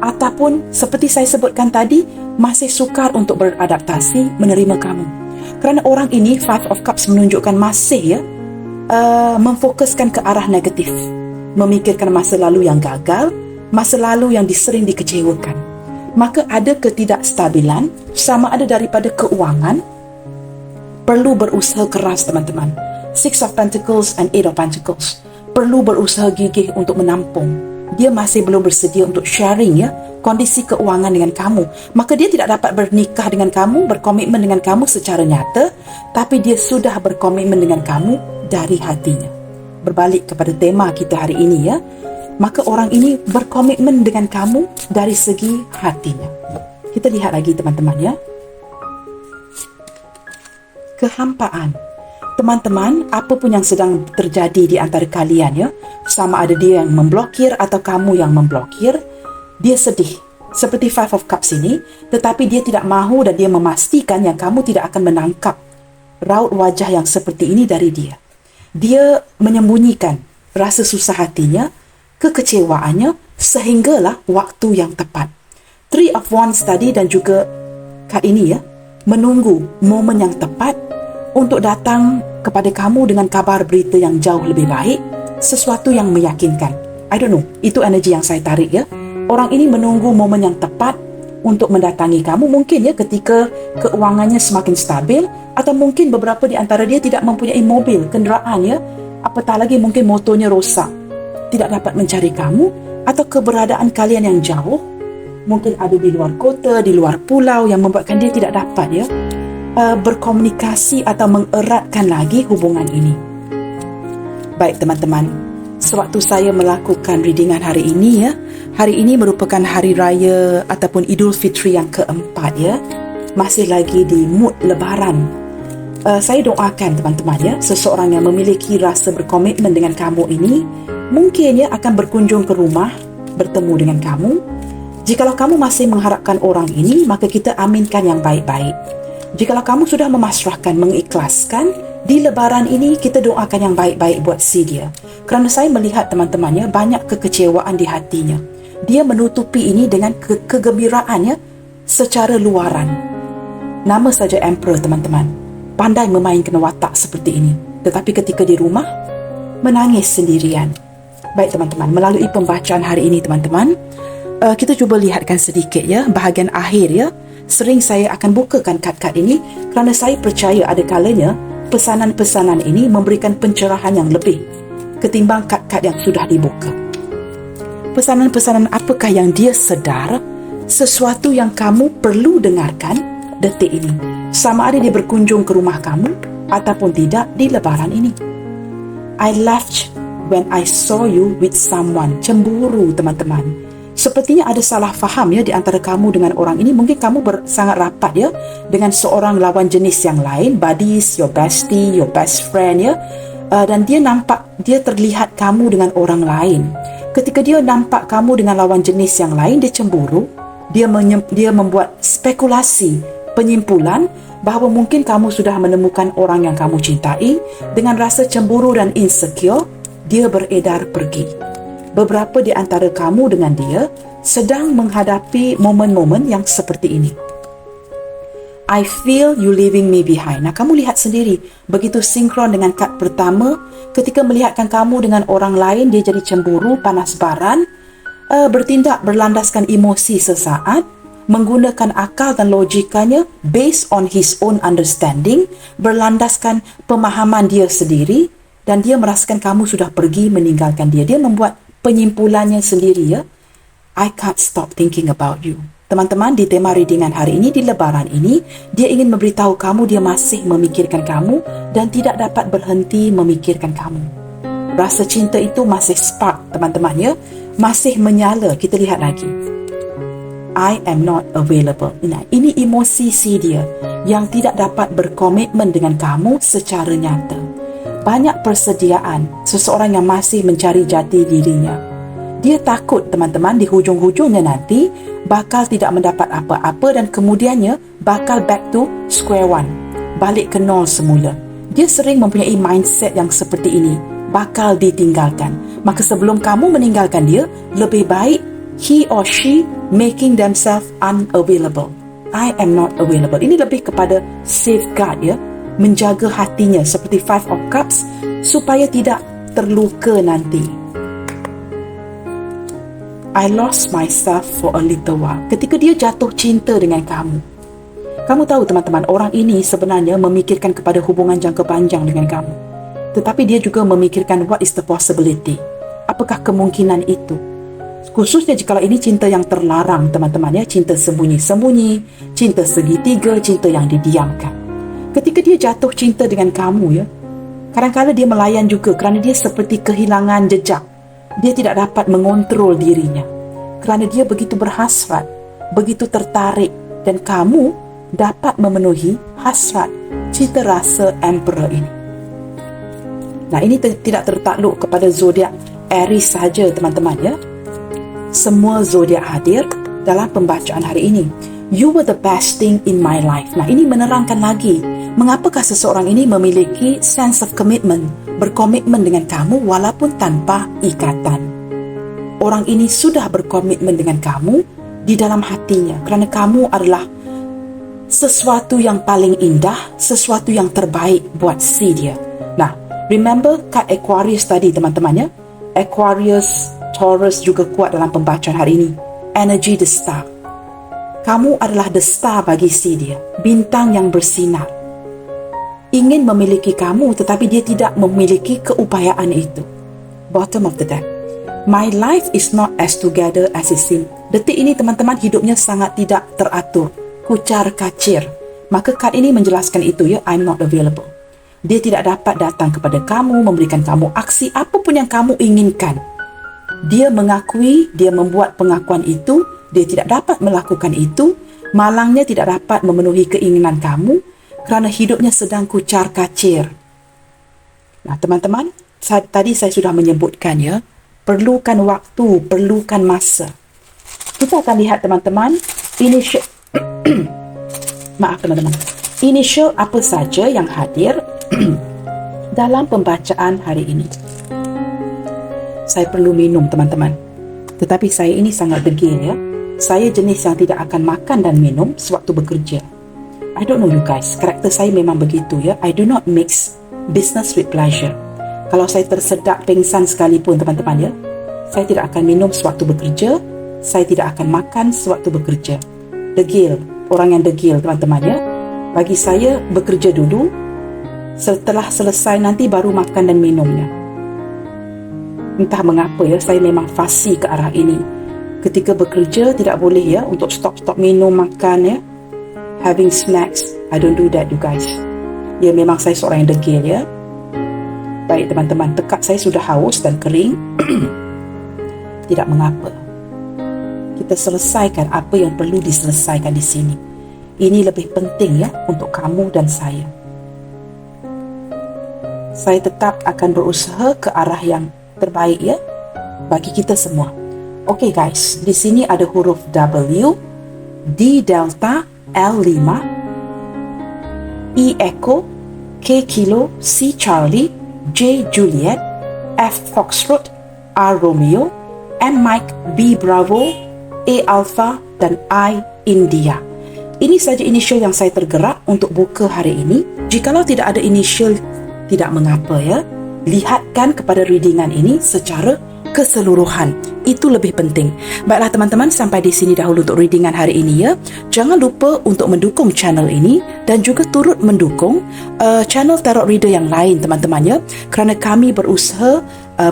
ataupun seperti saya sebutkan tadi, masih sukar untuk beradaptasi menerima kamu. Kerana orang ini, Five of Cups menunjukkan masih ya, memfokuskan ke arah negatif, memikirkan masa lalu yang gagal, masa lalu yang sering dikecewakan. Maka ada ketidakstabilan, sama ada daripada keuangan, perlu berusaha keras teman-teman. Six of Pentacles and Eight of Pentacles perlu berusaha gigih untuk menampung. Dia masih belum bersedia untuk sharing ya kondisi keuangan dengan kamu. Maka dia tidak dapat bernikah dengan kamu, berkomitmen dengan kamu secara nyata, tapi dia sudah berkomitmen dengan kamu dari hatinya. Berbalik kepada tema kita hari ini ya, maka orang ini berkomitmen dengan kamu dari segi hatinya. Kita lihat lagi teman-teman ya. Kehampaan. Teman-teman, apapun yang sedang terjadi di antara kalian ya, sama ada dia yang memblokir atau kamu yang memblokir, dia sedih seperti Five of Cups ini, tetapi dia tidak mahu dan dia memastikan yang kamu tidak akan menangkap raut wajah yang seperti ini dari dia. Dia menyembunyikan rasa susah hatinya, kekecewaannya, sehinggalah waktu yang tepat. Three of Wands tadi dan juga kad ini ya, menunggu momen yang tepat untuk datang kepada kamu dengan kabar berita yang jauh lebih baik, sesuatu yang meyakinkan. I don't know, itu energi yang saya tarik ya. Orang ini menunggu momen yang tepat untuk mendatangi kamu, mungkin ya ketika keuangannya semakin stabil, atau mungkin beberapa di antara dia tidak mempunyai mobil, kenderaan ya, apatah lagi mungkin motornya rosak, tidak dapat mencari kamu, atau keberadaan kalian yang jauh, mungkin ada di luar kota, di luar pulau, yang membuatkan dia tidak dapat ya berkomunikasi atau mengeratkan lagi hubungan ini. Baik teman-teman, sewaktu saya melakukan readingan hari ini ya, hari ini merupakan hari raya ataupun Idul Fitri yang keempat ya, masih lagi di mood lebaran. Saya doakan teman-teman ya, seseorang yang memiliki rasa berkomitmen dengan kamu ini mungkin ya akan berkunjung ke rumah, bertemu dengan kamu. Jikalau kamu masih mengharapkan orang ini, maka kita aminkan yang baik-baik. Jikalau kamu sudah memasrahkan, mengikhlaskan, di lebaran ini kita doakan yang baik-baik buat si dia. Kerana saya melihat teman-temannya banyak kekecewaan di hatinya. Dia menutupi ini dengan kegembiraannya secara luaran. Nama saja Emperor teman-teman. Pandai memainkan watak seperti ini. Tetapi ketika di rumah, menangis sendirian. Baik teman-teman, melalui pembacaan hari ini teman-teman, kita cuba lihatkan sedikit ya, bahagian akhir ya. Sering saya akan bukakan kad-kad ini kerana saya percaya ada kalanya pesanan-pesanan ini memberikan pencerahan yang lebih ketimbang kad-kad yang sudah dibuka. Pesanan-pesanan apakah yang dia sedar, sesuatu yang kamu perlu dengarkan detik ini, sama ada dia berkunjung ke rumah kamu ataupun tidak di lebaran ini. I left when I saw you with someone. Cemburu teman-teman. Sepertinya ada salah faham ya di antara kamu dengan orang ini. Mungkin kamu sangat rapat ya dengan seorang lawan jenis yang lain, buddies, your bestie, your best friend ya. Dan dia terlihat kamu dengan orang lain. Ketika dia nampak kamu dengan lawan jenis yang lain, dia cemburu. Dia membuat spekulasi, penyimpulan bahawa mungkin kamu sudah menemukan orang yang kamu cintai. Dengan rasa cemburu dan insecure, dia beredar pergi. Beberapa di antara kamu dengan dia sedang menghadapi momen-momen yang seperti ini. I feel you leaving me behind. Nah, kamu lihat sendiri, begitu sinkron dengan kad pertama, ketika melihatkan kamu dengan orang lain, dia jadi cemburu, panas baran, bertindak berlandaskan emosi sesaat, menggunakan akal dan logikanya based on his own understanding, berlandaskan pemahaman dia sendiri, dan dia merasakan kamu sudah pergi meninggalkan dia. Dia membuat penyimpulannya sendiri, ya. I can't stop thinking about you. Teman-teman, di tema readingan hari ini, di lebaran ini, dia ingin memberitahu kamu dia masih memikirkan kamu dan tidak dapat berhenti memikirkan kamu. Rasa cinta itu masih spark, teman-teman, ya. Masih menyala. Kita lihat lagi. I am not available. Nah, ini emosi si dia yang tidak dapat berkomitmen dengan kamu secara nyata. Banyak persediaan seseorang yang masih mencari jati dirinya. Dia takut, teman-teman, di hujung-hujungnya nanti bakal tidak mendapat apa-apa dan kemudiannya bakal back to square one. Balik ke nol semula. Dia sering mempunyai mindset yang seperti ini. Bakal ditinggalkan. Maka sebelum kamu meninggalkan dia, lebih baik he or she making themselves unavailable. I am not available. Ini lebih kepada safeguard, ya. Menjaga hatinya seperti Five of Cups supaya tidak terluka nanti. I lost myself for a little while. Ketika dia jatuh cinta dengan kamu. Kamu tahu, teman-teman, orang ini sebenarnya memikirkan kepada hubungan jangka panjang dengan kamu. Tetapi dia juga memikirkan what is the possibility. Apakah kemungkinan itu? Khususnya jika ini cinta yang terlarang, teman-teman, ya. Cinta sembunyi-sembunyi, cinta segitiga, cinta yang didiamkan. Ketika dia jatuh cinta dengan kamu, ya, kadang-kadang dia melayan juga kerana dia seperti kehilangan jejak. Dia tidak dapat mengontrol dirinya kerana dia begitu berhasrat, begitu tertarik, dan kamu dapat memenuhi hasrat cita rasa Emperor ini. Nah, ini tidak tertakluk kepada zodiak Aries sahaja, teman-teman, ya. Semua zodiak hadir dalam pembacaan hari ini. You were the best thing in my life. Nah, ini menerangkan lagi mengapakah seseorang ini memiliki sense of commitment, berkomitmen dengan kamu walaupun tanpa ikatan. Orang ini sudah berkomitmen dengan kamu di dalam hatinya kerana kamu adalah sesuatu yang paling indah, sesuatu yang terbaik buat si dia. Nah, remember kad Aquarius tadi, teman-teman, ya. Aquarius, Taurus juga kuat dalam pembacaan hari ini. Energy the star. Kamu adalah the star bagi si dia, bintang yang bersinar. Ingin memiliki kamu, tetapi dia tidak memiliki keupayaan itu. Bottom of the deck. My life is not as together as it seems. Detik ini, teman-teman, hidupnya sangat tidak teratur, kucar kacir. Maka kad ini menjelaskan itu, ya. I'm not available. Dia tidak dapat datang kepada kamu, memberikan kamu aksi apapun yang kamu inginkan. Dia mengakui, dia membuat pengakuan itu, dia tidak dapat melakukan itu, malangnya tidak dapat memenuhi keinginan kamu kerana hidupnya sedang kucar kacir. Nah, teman-teman, tadi saya sudah menyebutkan, ya, perlukan waktu, perlukan masa. Kita akan lihat, teman-teman, initial initial apa saja yang hadir dalam pembacaan hari ini. Saya perlu minum, teman-teman. Tetapi saya ini sangat degil, ya. Saya jenis yang tidak akan makan dan minum sewaktu bekerja. I don't know you guys, karakter saya memang begitu, ya. I do not mix business with pleasure. Kalau saya tersedak pingsan sekalipun, teman-teman, ya, saya tidak akan minum sewaktu bekerja. Saya tidak akan makan sewaktu bekerja. Degil, orang yang degil, teman-teman, ya. Bagi saya, bekerja dulu, setelah selesai nanti baru makan dan minumnya. Entah mengapa, ya, saya memang fasih ke arah ini. Ketika bekerja, tidak boleh, ya, untuk stop minum, makan, ya. Having snacks, I don't do that, you guys. Ya, memang saya seorang yang degil, ya. Baik, teman-teman, tekak saya sudah haus dan kering. Tidak mengapa. Kita selesaikan apa yang perlu diselesaikan di sini. Ini lebih penting, ya, untuk kamu dan saya. Saya tetap akan berusaha ke arah yang terbaik, ya, bagi kita semua. Okey, guys, di sini ada huruf W, D Delta, L5, E Echo, K Kilo, C Charlie, J Juliet, F Foxtrot, R Romeo, M Mike, B Bravo, A Alpha, dan I India. Ini saja initial yang saya tergerak untuk buka hari ini. Jikalau tidak ada initial, tidak mengapa ya. Lihatkan kepada readingan ini secara keseluruhan. Itu lebih penting. Baiklah teman-teman, sampai di sini dahulu untuk readingan hari ini ya. Jangan lupa untuk mendukung channel ini dan juga turut mendukung channel Tarot Reader yang lain teman-teman ya. Kerana kami berusaha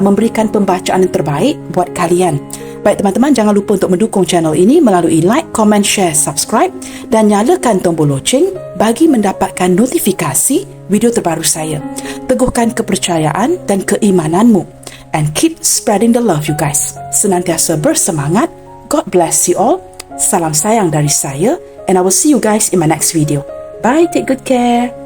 memberikan pembacaan yang terbaik buat kalian. Baik teman-teman, jangan lupa untuk mendukung channel ini melalui like, comment, share, subscribe dan nyalakan tombol loceng bagi mendapatkan notifikasi video terbaru saya. Teguhkan kepercayaan dan keimananmu and keep spreading the love you guys. Senantiasa bersemangat. God bless you all. Salam sayang dari saya and I will see you guys in my next video. Bye, take good care.